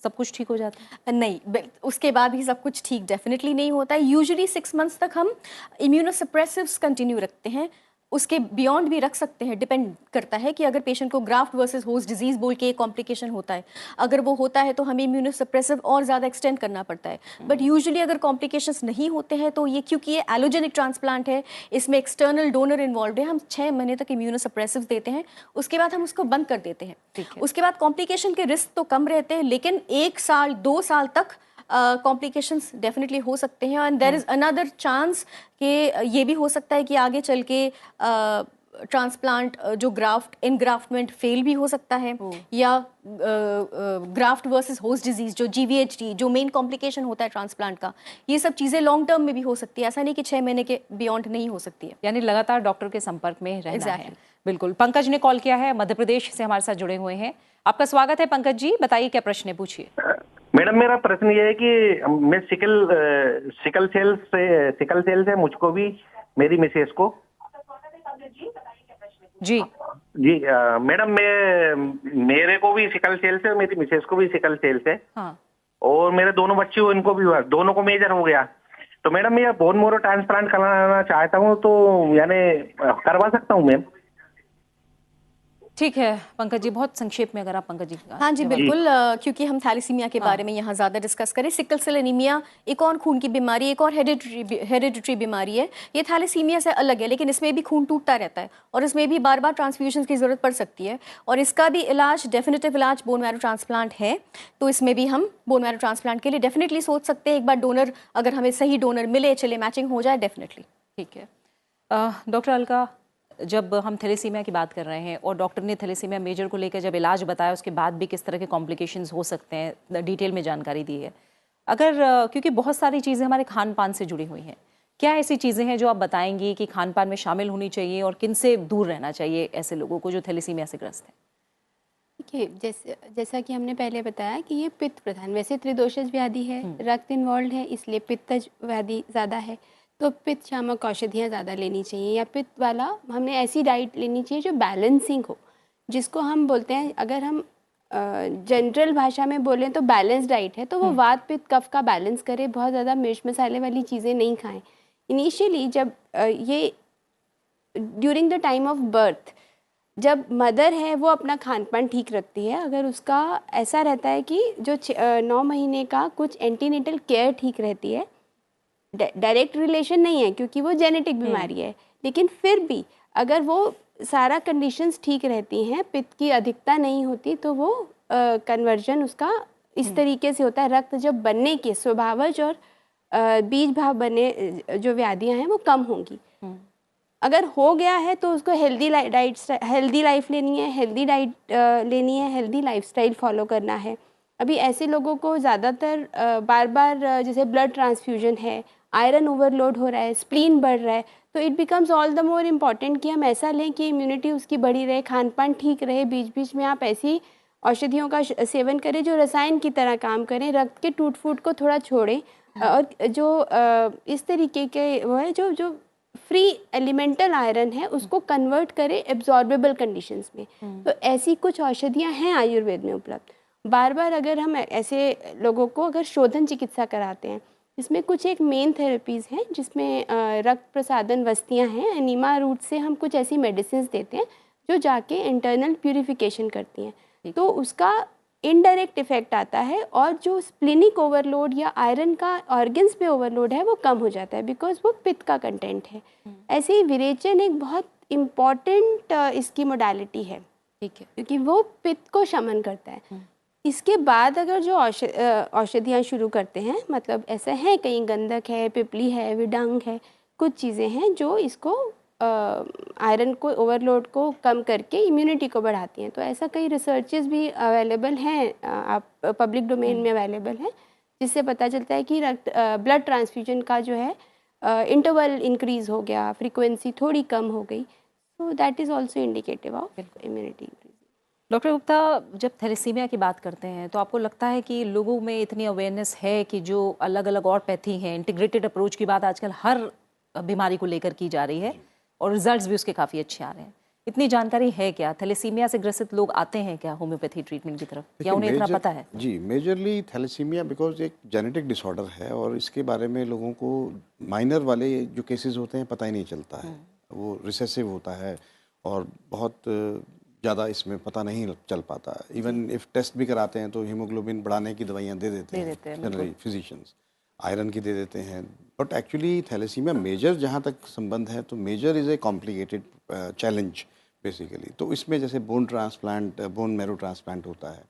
सब कुछ ठीक हो जाता है? नहीं, उसके बाद ही सब कुछ ठीक डेफिनेटली नहीं होता है। यूजुअली 6 मंथ्स तक हम इम्यूनोसप्रेसिव्स कंटिन्यू रखते हैं, उसके बियॉन्ड भी रख सकते हैं। डिपेंड करता है कि अगर पेशेंट को ग्राफ्ट वर्सेस होस्ट डिजीज बोल के एक कॉम्प्लिकेशन होता है, अगर वो होता है तो हमें इम्यूनोसप्रेसिव और ज़्यादा एक्सटेंड करना पड़ता है। बट यूजुअली अगर कॉम्प्लिकेशंस नहीं होते हैं तो ये, क्योंकि ये एलोजेनिक ट्रांसप्लांट है, इसमें एक्सटर्नल डोनर इन्वॉल्व है, हम 6 महीने तक इम्यूनोसप्रेसिव देते हैं, उसके बाद हम उसको बंद कर देते हैं। उसके बाद कॉम्प्लिकेशन के रिस्क तो कम रहते हैं, लेकिन 1 साल 2 साल तक कॉम्प्लिकेशंस डेफिनेटली हो सकते हैं। And there is another chance कि ये भी हो सकता है कि आगे चल के ट्रांसप्लांट जो इनग्राफ्टमेंट फेल भी हो सकता है, या ग्राफ्ट वर्सेस होस्ट डिजीज जो GVHD जो मेन कॉम्प्लिकेशन होता है ट्रांसप्लांट का, ये सब चीज़ें लॉन्ग टर्म में भी हो सकती है। ऐसा नहीं कि 6 महीने के बियॉन्ड नहीं हो सकती है। यानी लगातार डॉक्टर के संपर्क में रहना है। बिल्कुल। पंकज ने कॉल किया है, मध्य प्रदेश से हमारे साथ जुड़े हुए हैं। आपका स्वागत है पंकज जी, बताइए क्या प्रश्न है, पूछिए। मैडम, मेरा प्रश्न ये है कि मैं सिकल सेल से मुझको भी, मेरी मिसेस को जी मैडम, मेरे को भी सिकल सेल से, मेरी मिसेस को भी सिकल सेल से, हाँ। और मेरे दोनों बच्चे हो, इनको भी हुआ, दोनों को मेजर हो गया। तो मैडम मैं बोन मैरो ट्रांसप्लांट कराना चाहता हूँ, तो यानी करवा सकता हूँ मैम? ठीक है पंकज जी, बहुत संक्षेप में अगर आप पंकज जी का। हाँ जी बिल्कुल, क्योंकि हम थैलेसीमिया के बारे में यहाँ ज़्यादा डिस्कस करें। सिकल सेल एनीमिया एक और खून की बीमारी, एक और हेरिडिटरी बीमारी है। ये थैलेसीमिया से अलग है, लेकिन इसमें भी खून टूटता रहता है और इसमें भी बार बार ट्रांसफ्यूजन की ज़रूरत पड़ सकती है, और इसका भी इलाज, डेफिनेटिव इलाज बोन मैरो ट्रांसप्लांट है। तो इसमें भी हम बोन मैरो ट्रांसप्लांट के लिए डेफिनेटली सोच सकते हैं। एक बार डोनर, अगर हमें सही डोनर मिले, चले मैचिंग हो जाए, डेफिनेटली। ठीक है। डॉक्टर अलका, जब हम थैलेसीमिया की बात कर रहे हैं और डॉक्टर ने थैलेसीमिया मेजर को लेकर जब इलाज बताया, उसके बाद भी किस तरह के कॉम्प्लिकेशंस हो सकते हैं, डिटेल में जानकारी दी है। अगर क्योंकि बहुत सारी चीज़ें हमारे खान पान से जुड़ी हुई हैं, क्या ऐसी चीज़ें हैं जो आप बताएंगी कि खान पान में शामिल होनी चाहिए और किन से दूर रहना चाहिए ऐसे लोगों को जो थैलेसीमिया से ग्रस्त हैं? देखिए, जैसा कि हमने पहले बताया कि ये पित्त प्रधान, वैसे त्रिदोषज व्याधि है, रक्त इन्वॉल्व है, इसलिए पित्तज व्याधि ज़्यादा है, तो पित्त शामक औषधियाँ ज़्यादा लेनी चाहिए, या पित्त वाला हमें ऐसी डाइट लेनी चाहिए जो बैलेंसिंग हो, जिसको हम बोलते हैं, अगर हम जनरल भाषा में बोलें तो बैलेंस डाइट है, तो वो वात पित्त कफ का बैलेंस करे, बहुत ज़्यादा मिर्च मसाले वाली चीज़ें नहीं खाएं। इनिशियली जब ये during the time of birth, जब मदर है वो अपना खान पान ठीक रखती है, अगर उसका ऐसा रहता है कि जो 9 महीने का कुछ एंटीनेटल केयर ठीक रहती है, डायरेक्ट रिलेशन नहीं है क्योंकि वो जेनेटिक बीमारी है, लेकिन फिर भी अगर वो सारा कंडीशंस ठीक रहती हैं, पित्त की अधिकता नहीं होती, तो वो कन्वर्जन उसका इस तरीके से होता है, रक्त जब बनने के स्वभावज और बीज भाव बने जो व्याधियां हैं वो कम होंगी। अगर हो गया है तो उसको हेल्दी लाइफ लेनी है, हेल्दी डाइट लेनी है, हेल्दी लाइफस्टाइल फॉलो करना है। अभी ऐसे लोगों को ज़्यादातर बार बार जैसे ब्लड ट्रांसफ्यूजन है, आयरन ओवरलोड हो रहा है, स्प्लीन बढ़ रहा है, तो it becomes all the more important कि हम ऐसा लें कि इम्यूनिटी उसकी बढ़ी रहे, खान पान ठीक रहे, बीच बीच में आप ऐसी औषधियों का सेवन करें जो रसायन की तरह काम करें, रक्त के टूट फूट को थोड़ा छोड़ें, और जो इस तरीके के वो है जो फ्री एलिमेंटल आयरन है उसको कन्वर्ट करें एब्जॉर्बेबल कंडीशंस में। तो ऐसी कुछ औषधियाँ हैं आयुर्वेद में उपलब्ध, बार बार अगर हम ऐसे लोगों को अगर शोधन चिकित्सा कराते हैं, इसमें कुछ एक मेन थेरेपीज़ हैं जिसमें रक्त प्रसादन वस्तियाँ हैं, एनीमा रूट से हम कुछ ऐसी मेडिसिन देते हैं जो जाके इंटरनल प्यूरिफिकेशन करती हैं, तो उसका इनडायरेक्ट इफेक्ट आता है और जो स्प्लिनिक ओवरलोड या आयरन का ऑर्गन्स पे ओवरलोड है वो कम हो जाता है, बिकॉज वो पित्त का कंटेंट है। ऐसे ही विरेचन एक बहुत इम्पॉर्टेंट इसकी मोडालिटी है, ठीक है, क्योंकि वो पित्त को शमन करता है। इसके बाद अगर जो औषधियाँ शुरू करते हैं, मतलब ऐसा है कहीं गंधक है, पिपली है, विडंग है, कुछ चीज़ें हैं जो इसको आयरन को ओवरलोड को कम करके इम्यूनिटी को बढ़ाती हैं। तो ऐसा कई रिसर्चेस भी अवेलेबल हैं, आप पब्लिक डोमेन में अवेलेबल हैं, जिससे पता चलता है कि ब्लड ट्रांसफ्यूजन का जो है इंटरवल इंक्रीज़ हो गया, फ्रीक्वेंसी थोड़ी कम हो गई, तो that is also indicative of immunity. Doctor Gupta, जब थैलेसीमिया की बात करते हैं तो आपको लगता है कि लोगों में इतनी अवेयरनेस है कि जो अलग अलग और पैथी हैं, इंटीग्रेटेड अप्रोच की बात आजकल हर बीमारी को लेकर की जा रही है और रिजल्ट्स भी उसके काफ़ी अच्छे आ रहे हैं, इतनी जानकारी है क्या? थैलेसीमिया से ग्रसित लोग आते हैं क्या होम्योपैथी ट्रीटमेंट की तरफ, या उन्हें इतना पता है? जी, मेजरली थैलेसीमिया बिकॉज एक जेनेटिक डिसऑर्डर है और इसके बारे में लोगों को माइनर वाले जो केसेस होते हैं पता ही नहीं चलता है, वो रिसेसिव होता है और बहुत ज़्यादा इसमें पता नहीं चल पाता। इवन इफ टेस्ट भी कराते हैं तो हीमोग्लोबिन बढ़ाने की दवाइयाँ दे देते हैं जनरली फिजिशियंस, आयरन की दे देते हैं, बट एक्चुअली थैलेसीमिया मेजर जहाँ तक संबंध है तो major is a complicated challenge basically. तो इसमें जैसे bone transplant, bone marrow transplant होता है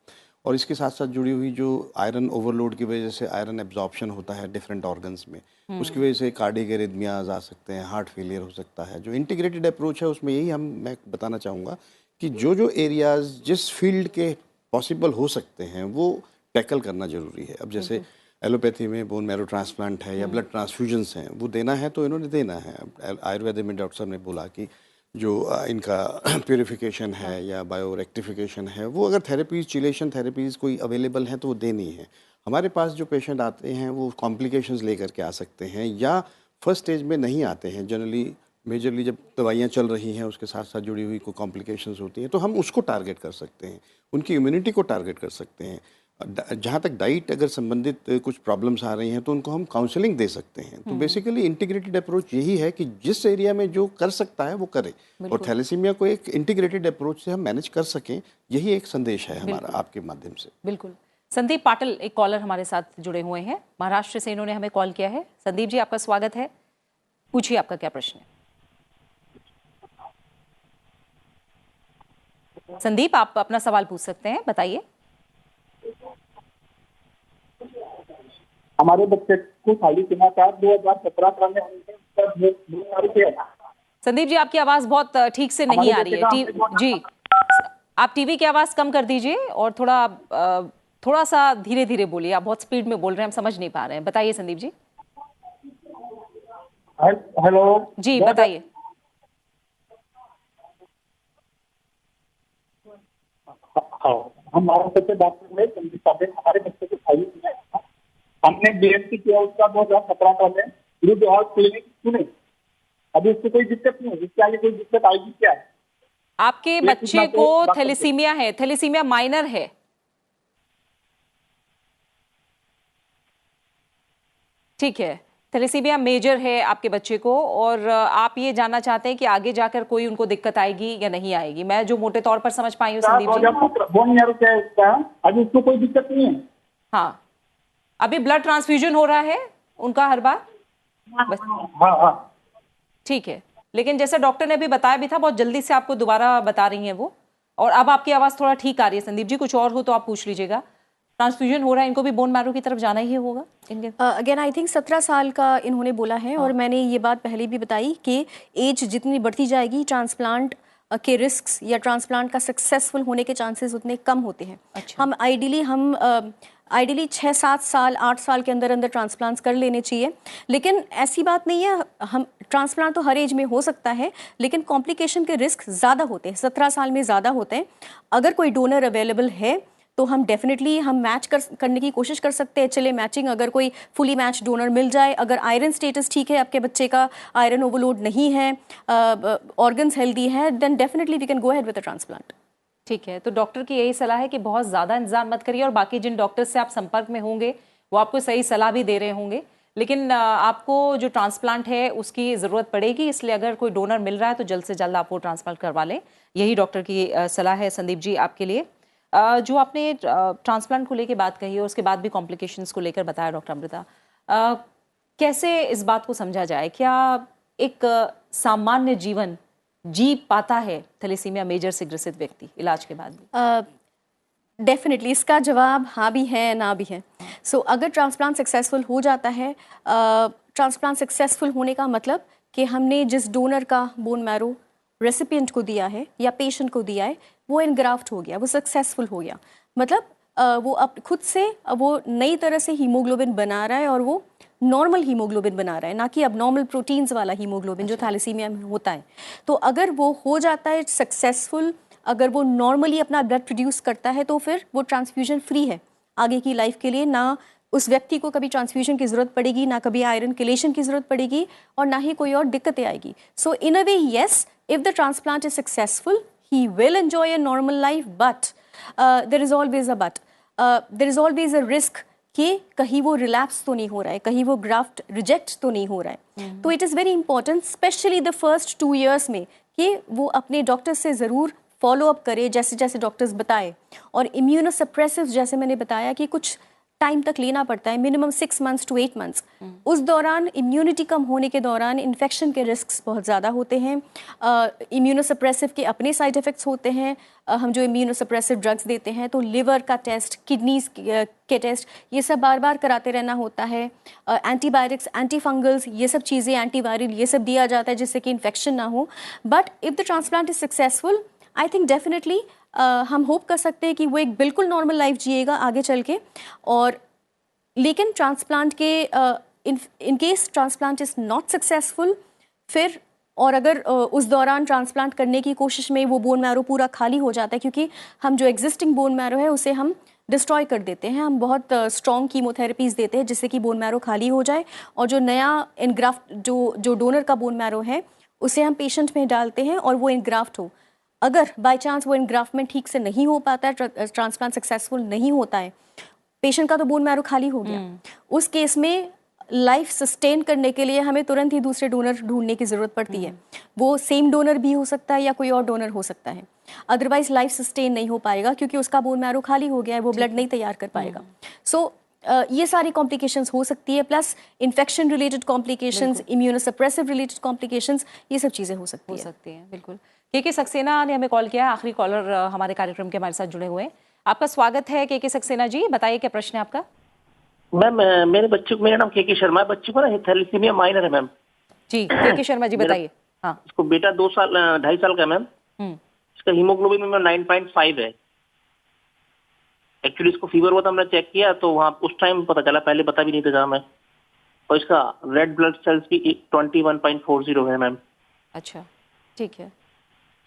और इसके साथ साथ जुड़ी हुई जो आयरन ओवरलोड की वजह से आयरन एब्जॉर्प्शन होता है डिफरेंट ऑर्गन्स में, उसकी वजह से कार्डियक एरिथमियाज आ सकते हैं, हार्ट फेलियर हो सकता है। जो इंटीग्रेटेड अप्रोच है उसमें यही मैं बताना चाहूँगा कि जो एरियाज जिस फील्ड के पॉसिबल हो सकते हैं वो टैकल करना ज़रूरी है। अब जैसे एलोपैथी में बोन मैरो ट्रांसप्लांट है या ब्लड ट्रांसफ्यूजन्स हैं, वो देना है तो इन्होंने देना है। आयुर्वेद में डॉक्टर साहब ने बोला कि जो इनका प्यूरिफिकेशन है या बायो रेक्टिफिकेशन है, वो अगर थेरेपीज, चिलेशन थेरेपीज़ कोई अवेलेबल हैं तो वो देनी है। हमारे पास जो पेशेंट आते हैं वो कॉम्प्लिकेशंस लेकर के आ सकते हैं या फर्स्ट स्टेज में नहीं आते हैं। जनरली मेजरली जब दवाइयाँ चल रही हैं उसके साथ साथ जुड़ी हुई कोई कॉम्प्लिकेशंस होती हैं तो हम उसको टारगेट कर सकते हैं, उनकी इम्यूनिटी को टारगेट कर सकते हैं। जहाँ तक डाइट अगर संबंधित कुछ प्रॉब्लम्स आ रही हैं तो उनको हम काउंसलिंग दे सकते हैं। तो बेसिकली इंटीग्रेटेड अप्रोच यही है कि जिस एरिया में जो कर सकता है वो करे और थैलेसीमिया को एक इंटीग्रेटेड अप्रोच से हम मैनेज कर सकें, यही एक संदेश है हमारा आपके माध्यम से। बिल्कुल। संदीप पाटिल एक कॉलर हमारे साथ जुड़े हुए हैं, महाराष्ट्र से इन्होंने हमें कॉल किया है। संदीप जी, आपका स्वागत है, पूछिए आपका क्या प्रश्न है। संदीप, आप अपना सवाल पूछ सकते हैं, बताइए। हमारे बच्चे को थैलेसीमिया था 2017 में। संदीप जी, आपकी आवाज बहुत ठीक से नहीं आ रही है। जी, आप टीवी की आवाज कम कर दीजिए और थोड़ा सा धीरे धीरे बोलिए, आप बहुत स्पीड में बोल रहे हैं, हम समझ नहीं पा रहे हैं। बताइए संदीप जी। हेलो जी, बताइए। हमारे बच्चे डॉक्टर में हमारे बच्चे को थैलेसीमिया था, हमने बीएमसी किया उसका 2017 में, विरुद्ध और क्लिनिक सुने, अभी उसको कोई दिक्कत नहीं है, इसके आगे कोई दिक्कत आएगी क्या? आपके बच्चे को थैलेसीमिया है, थैलेसीमिया माइनर है? ठीक है, थैलेसीमिया मेजर है आपके बच्चे को और आप ये जानना चाहते हैं कि आगे जाकर कोई उनको दिक्कत आएगी या नहीं आएगी। मैं जो मोटे तौर पर समझ पाई हूँ संदीप जी, अभी उसको कोई दिक्कत नहीं है। हाँ, अभी ब्लड ट्रांसफ्यूजन हो रहा है उनका हर बार? हाँ। ठीक है, लेकिन जैसे डॉक्टर ने अभी बताया भी था, बहुत जल्दी से आपको दोबारा बता रही हैं वो, और अब आपकी आवाज़ थोड़ा ठीक आ रही है। संदीप जी, कुछ और हो तो आप पूछ लीजिएगा। ट्रांसफ्यूजन हो रहा है, इनको भी बोन मैरो की तरफ जाना ही होगा इनके। अगेन आई थिंक 17 साल का इन्होंने बोला है। और मैंने ये बात पहले भी बताई कि एज जितनी बढ़ती जाएगी ट्रांसप्लांट के रिस्क्स या ट्रांसप्लांट का सक्सेसफुल होने के चांसेस उतने कम होते हैं। अच्छा। हम आइडियली 6-7 साल 8 साल के अंदर अंदर ट्रांसप्लांट्स कर लेने चाहिए, लेकिन ऐसी बात नहीं है। हम ट्रांसप्लांट तो हर एज में हो सकता है, लेकिन कॉम्प्लिकेशन के रिस्क ज़्यादा होते हैं, 17 साल में ज़्यादा होते हैं। अगर कोई डोनर अवेलेबल है तो हम डेफिनेटली मैच करने की कोशिश कर सकते हैं। चले मैचिंग, अगर कोई फुली मैच डोनर मिल जाए, अगर आयरन स्टेटस ठीक है, आपके बच्चे का आयरन ओवरलोड नहीं है, ऑर्गन्स हेल्दी है, then definitely we can go ahead with a transplant. ठीक है, तो डॉक्टर की यही सलाह है कि बहुत ज़्यादा इंतजार मत करिए और बाकी जिन डॉक्टर से आप संपर्क में होंगे वो आपको सही सलाह भी दे रहे होंगे, लेकिन आपको जो ट्रांसप्लांट है उसकी ज़रूरत पड़ेगी, इसलिए अगर कोई डोनर मिल रहा है तो जल्द से जल्द आप वो ट्रांसप्लांट करवा लें। यही डॉक्टर की सलाह है संदीप जी आपके लिए। जो आपने ट्रांसप्लांट को लेकर बात कही और उसके बाद भी कॉम्प्लिकेशंस को लेकर बताया डॉक्टर अमृता, कैसे इस बात को समझा जाए? क्या एक सामान्य जीवन जी पाता है थैलेसीमिया मेजर से ग्रसित व्यक्ति इलाज के बाद भी? डेफिनेटली इसका जवाब हाँ भी है ना भी है। सो अगर ट्रांसप्लांट सक्सेसफुल हो जाता है, ट्रांसप्लांट सक्सेसफुल होने का मतलब कि हमने जिस डोनर का बोन मैरो रेसिपिएंट को दिया है या पेशेंट को दिया है वो इनग्राफ्ट हो गया, वो सक्सेसफुल हो गया। मतलब वो अब खुद से वो नई तरह से हीमोग्लोबिन बना रहा है और वो नॉर्मल हीमोग्लोबिन बना रहा है, ना कि अब नॉर्मल प्रोटीन्स वाला हीमोग्लोबिन जो थैलेसीमिया में होता है। तो अगर वो हो जाता है सक्सेसफुल, अगर वो नॉर्मली अपना ब्लड प्रोड्यूस करता है तो फिर वो ट्रांसफ्यूजन फ्री है आगे की लाइफ के लिए। ना उस व्यक्ति को कभी ट्रांसफ्यूजन की ज़रूरत पड़ेगी, ना कभी आयरन किलेशन की ज़रूरत पड़ेगी और ना ही कोई और दिक्कतें आएगी। So in a way yes, if the transplant is successful he will enjoy a normal life, but there is always a but, there is always a risk कि कहीं वो रिलैप्स तो नहीं हो रहा है, कहीं वो ग्राफ्ट रिजेक्ट तो नहीं हो रहा है। तो it is very important specially the first 2 years में कि वो अपने डॉक्टर से ज़रूर फॉलो अप करे जैसे जैसे डॉक्टर्स बताए। और इम्यूनोसप्रेसिव जैसे मैंने बताया कि कुछ टाइम तक लेना पड़ता है, मिनिमम 6 months to 8 months। उस दौरान इम्यूनिटी कम होने के दौरान इन्फेक्शन के रिस्क्स बहुत ज़्यादा होते हैं। इम्यूनोसप्रेसिव के अपने साइड इफ़ेक्ट्स होते हैं। हम जो इम्यूनोसप्रेसिव ड्रग्स देते हैं तो लिवर का टेस्ट, किडनीज के टेस्ट, ये सब बार बार कराते रहना होता है। एंटीबायोटिक्स, एंटी फंगल्स, ये सब चीज़ें, एंटीवायरल, ये सब दिया जाता है जिससे कि इन्फेक्शन ना हो। But if the transplant is successful, I think definitely हम होप कर सकते हैं कि वो एक बिल्कुल नॉर्मल लाइफ जिएगा आगे चल के। और लेकिन ट्रांसप्लांट के in case transplant is not successful, फिर और अगर उस दौरान ट्रांसप्लांट करने की कोशिश में वो बोन मैरो पूरा खाली हो जाता है, क्योंकि हम जो एग्जिस्टिंग बोन मैरो है उसे हम डिस्ट्रॉय कर देते हैं। हम बहुत स्ट्रॉन्ग कीमोथेरेपीज़ देते हैं जिससे कि बोन मैरो खाली हो जाए और जो नया इनग्राफ्ट जो डोनर का बोन मैरो है उसे हम पेशेंट में डालते हैं और वो इनग्राफ्ट हो। अगर बाय चांस वो इनग्राफ्टमेंट ठीक से नहीं हो पाता है, ट्रांसप्लांट सक्सेसफुल नहीं होता है, पेशेंट का तो बोन मैरो खाली हो गया, उस केस में लाइफ सस्टेन करने के लिए हमें तुरंत ही दूसरे डोनर ढूंढने की ज़रूरत पड़ती है। वो सेम डोनर भी हो सकता है या कोई और डोनर हो सकता है, अदरवाइज लाइफ सस्टेन नहीं हो पाएगा क्योंकि उसका बोन मैरो खाली हो गया है, वो ब्लड नहीं तैयार कर पाएगा। सो ये सारी कॉम्प्लिकेशंस हो सकती है, plus infection related complications, immunosuppressive related complications, ये सब चीज़ें हो सकती हैं। बिल्कुल। के सक्सेना ने हमें कॉल किया, आखिरी कॉलर हमारे कार्यक्रम के हमारे साथ जुड़े हुए हैं। आपका स्वागत है के सक्सेना जी, बताइए क्या प्रश्न है आपका। मैम मेरे बच्चे को, मेरा नाम के शर्मा है, बच्चे को ना थैलेसीमिया माइनर है मैम। जी के शर्मा जी बताइए। हाँ, इसको बेटा 2.5 साल का है मैम। इसका हीमोग्लोबिन में 9.5 है। एक्चुअली इसको फीवर हुआ था, हमने चेक किया तो वहाँ उस टाइम पता चला, पहले पता भी नहीं था मैं। और इसका रेड ब्लड सेल्स भी 21.40 है मैम। अच्छा, ठीक है।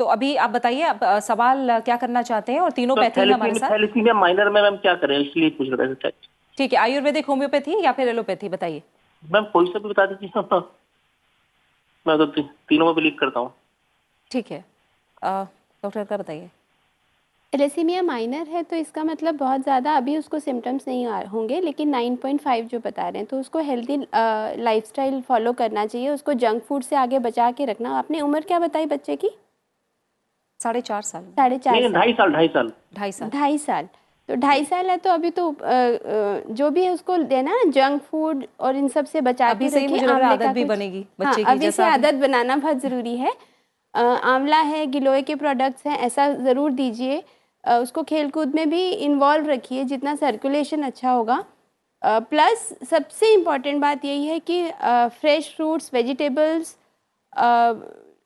तो अभी आप बताइए, आप सवाल क्या करना चाहते हैं और तीनों तो पैथी हमारे साथ। थैलेसीमिया माइनर में मैम क्या करें, इसलिए पूछ रहा था। ठीक है, आयुर्वेदिक, होम्योपैथी या फिर एलोपैथी, बताइए। मैम कोई सा भी बता दीजिए, मैं तो तीनों में बिलीव करता हूँ। ठीक है, डॉक्टर का बताइए। थैलेसीमिया माइनर है तो इसका मतलब बहुत ज़्यादा अभी उसको सिम्टम्स नहीं होंगे, लेकिन 9.5 जो बता रहे हैं तो उसको हेल्दी लाइफस्टाइल फॉलो करना चाहिए, उसको जंक फूड से आगे बचा के रखना। आपने उम्र क्या बताई बच्चे की? 4.5 साल। 2.5 साल। तो 2.5 साल है तो अभी तो जो भी है उसको देना ना जंक फूड और इन सब से बचा के रखिए। मुझे लग रहा है आदत भी बनेगी बच्चे की, अभी से आदत बनाना बहुत ज़रूरी है। आंवला है, गिलोय के प्रोडक्ट्स हैं, ऐसा ज़रूर दीजिए। उसको खेल कूद में भी इन्वॉल्व रखिए, जितना सर्कुलेशन अच्छा होगा। प्लस सबसे इम्पॉर्टेंट बात यही है कि फ्रेश फ्रूट्स, वेजिटेबल्स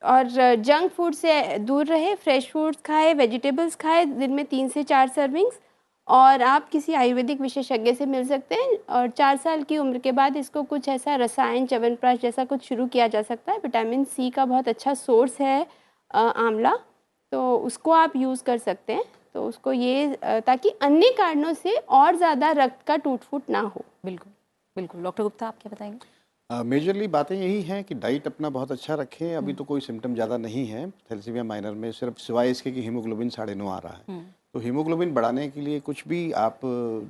और जंक फूड से दूर रहे। फ्रेश फ्रूट्स खाए, वेजिटेबल्स खाए, दिन में 3 से 4 सर्विंग्स। और आप किसी आयुर्वेदिक विशेषज्ञ से मिल सकते हैं। और 4 साल की उम्र के बाद इसको कुछ ऐसा रसायन च्यवनप्राश जैसा कुछ शुरू किया जा सकता है। विटामिन सी का बहुत अच्छा सोर्स है आंवला, तो उसको आप यूज़ कर सकते हैं। तो उसको ये ताकि अन्य कारणों से और ज़्यादा रक्त का टूट फूट ना हो। बिल्कुल बिल्कुल। डॉक्टर गुप्ता, आप क्या बताएंगे? मेजरली बातें यही हैं कि डाइट अपना बहुत अच्छा रखें। अभी तो कोई सिम्टम ज़्यादा नहीं है थैलेसीमिया माइनर में, सिर्फ सिवाय इसके कि हीमोग्लोबिन 9.5 आ रहा है। तो हीमोग्लोबिन बढ़ाने के लिए कुछ भी आप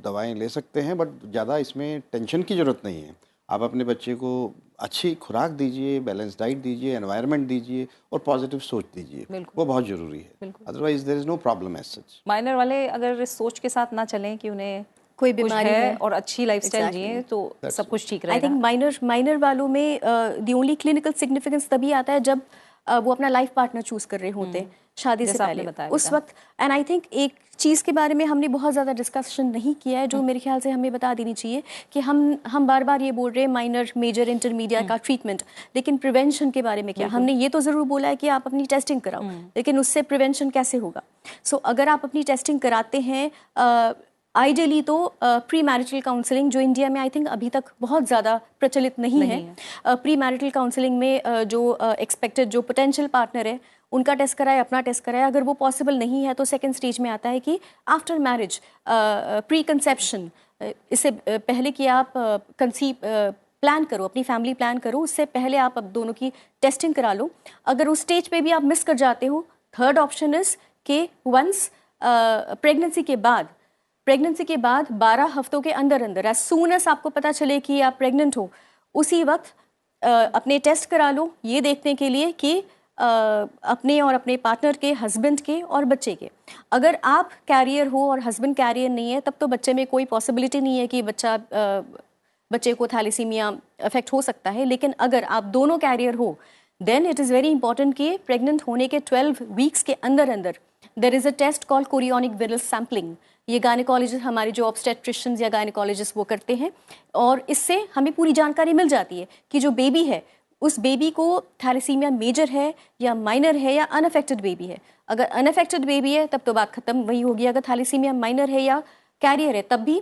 दवाएं ले सकते हैं, बट ज़्यादा इसमें टेंशन की ज़रूरत नहीं है। आप अपने बच्चे को अच्छी खुराक दीजिए, बैलेंस डाइट दीजिए, एनवायरनमेंट दीजिए और पॉजिटिव सोच दीजिए, वो बहुत ज़रूरी है। Otherwise there is no problem as such. Minor वाले अगर इस सोच के साथ ना चलें कि उन्हें कोई कुछ बीमारी है और अच्छी लाइफस्टाइल Exactly. जिए तो सब कुछ ठीक आई रहेगा। थिंक माइनर वालों में द ओनली क्लिनिकल सिग्निफिकेंस तभी आता है जब वो अपना लाइफ पार्टनर चूज कर रहे होते हैं शादी से जैसा आपने पहले, बताया उस बेटा। वक्त। एंड आई थिंक एक चीज़ के बारे में हमने बहुत ज़्यादा डिस्कशन नहीं किया है, जो मेरे ख्याल से हमें बता देनी चाहिए कि हम बार बार ये बोल रहे हैं माइनर, मेजर, इंटरमीडिएट का ट्रीटमेंट, लेकिन प्रिवेंशन के बारे में क्या? हमने ये तो ज़रूर बोला है कि आप अपनी टेस्टिंग कराओ, लेकिन उससे प्रिवेंशन कैसे होगा? सो अगर आप अपनी टेस्टिंग कराते हैं, आइडियली तो प्री मैरिटल काउंसलिंग, जो इंडिया में आई थिंक अभी तक बहुत ज़्यादा प्रचलित नहीं है। प्री मैरिटल काउंसलिंग में जो एक्सपेक्टेड जो पोटेंशियल पार्टनर है उनका टेस्ट कराए, अपना टेस्ट कराए। अगर वो पॉसिबल नहीं है तो सेकंड स्टेज में आता है कि आफ्टर मैरिज प्री कंसेप्शन, इससे पहले कि आप कंसीव प्लान करो, अपनी फैमिली प्लान करो, उससे पहले आप अब दोनों की टेस्टिंग करा लो। अगर उस स्टेज पे भी आप मिस कर जाते हो, थर्ड ऑप्शन इज कि वंस प्रेगनेंसी के बाद 12 हफ्तों के अंदर एज सून एज आपको पता चले कि आप प्रेग्नेंट हो, उसी वक्त अपने टेस्ट करा लो, ये देखने के लिए कि अपने और अपने पार्टनर के, हस्बैंड के और बच्चे के। अगर आप कैरियर हो और हस्बैंड कैरियर नहीं है, तब तो बच्चे में कोई पॉसिबिलिटी नहीं है कि बच्चे को थैलेसीमिया अफेक्ट हो सकता है। लेकिन अगर आप दोनों कैरियर हो, then it is very important कि प्रेग्नेंट होने के 12 वीक्स के अंदर there is a test called chorionic villus sampling. ये गायनेकोलॉजिस्ट, हमारे जो ऑब्स्टेट्रिशियंस या गायनेकोलॉजिस्ट वो करते हैं, और इससे हमें पूरी जानकारी मिल जाती है कि जो बेबी है उस बेबी को थैलेसीमिया मेजर है या माइनर है या अनअफेक्टेड बेबी है। अगर अनअफेक्टेड बेबी है तब तो बात खत्म, वही होगी। अगर थैलेसीमिया माइनर है या कैरियर है तब भी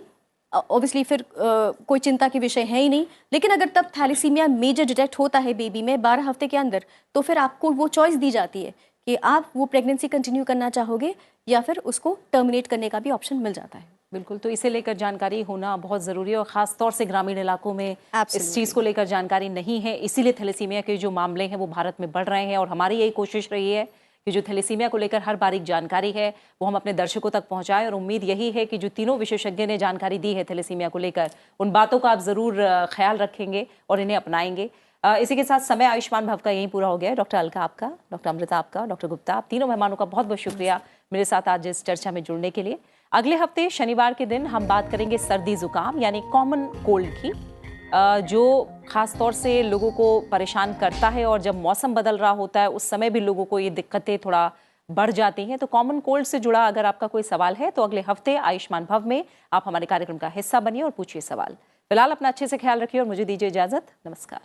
ऑब्वियसली फिर कोई चिंता के विषय है ही नहीं। लेकिन अगर तब थैलेसीमिया मेजर डिटेक्ट होता है बेबी में 12 हफ्ते के अंदर, तो फिर आपको वो चॉइस दी जाती है कि आप वो प्रेगनेंसी कंटिन्यू करना चाहोगे या फिर उसको टर्मिनेट करने का भी ऑप्शन मिल जाता है। बिल्कुल, तो इसे लेकर जानकारी होना बहुत ज़रूरी है, और ख़ास तौर से ग्रामीण इलाकों में इस चीज़ को लेकर जानकारी नहीं है। इसीलिए थैलेसीमिया के जो मामले हैं वो भारत में बढ़ रहे हैं, और हमारी यही कोशिश रही है कि जो थैलेसीमिया को लेकर हर बारीक जानकारी है वो हम अपने दर्शकों तक पहुंचाएं। और उम्मीद यही है कि जो तीनों विशेषज्ञ ने जानकारी दी है थैलेसीमिया को लेकर, उन बातों का आप ज़रूर ख्याल रखेंगे और इन्हें अपनाएंगे। इसी के साथ समय आयुष्मान भव का यहीं पूरा हो गया है। डॉक्टर अलका आपका, डॉक्टर अमृता आपका, डॉक्टर गुप्ता, आप तीनों मेहमानों का बहुत बहुत शुक्रिया मेरे साथ आज इस चर्चा में जुड़ने के लिए। अगले हफ्ते शनिवार के दिन हम बात करेंगे सर्दी जुकाम यानी कॉमन कोल्ड की, जो खास तौर से लोगों को परेशान करता है, और जब मौसम बदल रहा होता है उस समय भी लोगों को ये दिक्कतें थोड़ा बढ़ जाती हैं। तो कॉमन कोल्ड से जुड़ा अगर आपका कोई सवाल है तो अगले हफ्ते आयुष्मान भव में आप हमारे कार्यक्रम का हिस्सा बनिए और पूछिए सवाल। फिलहाल अपना अच्छे से ख्याल रखिए और मुझे दीजिए इजाजत। नमस्कार।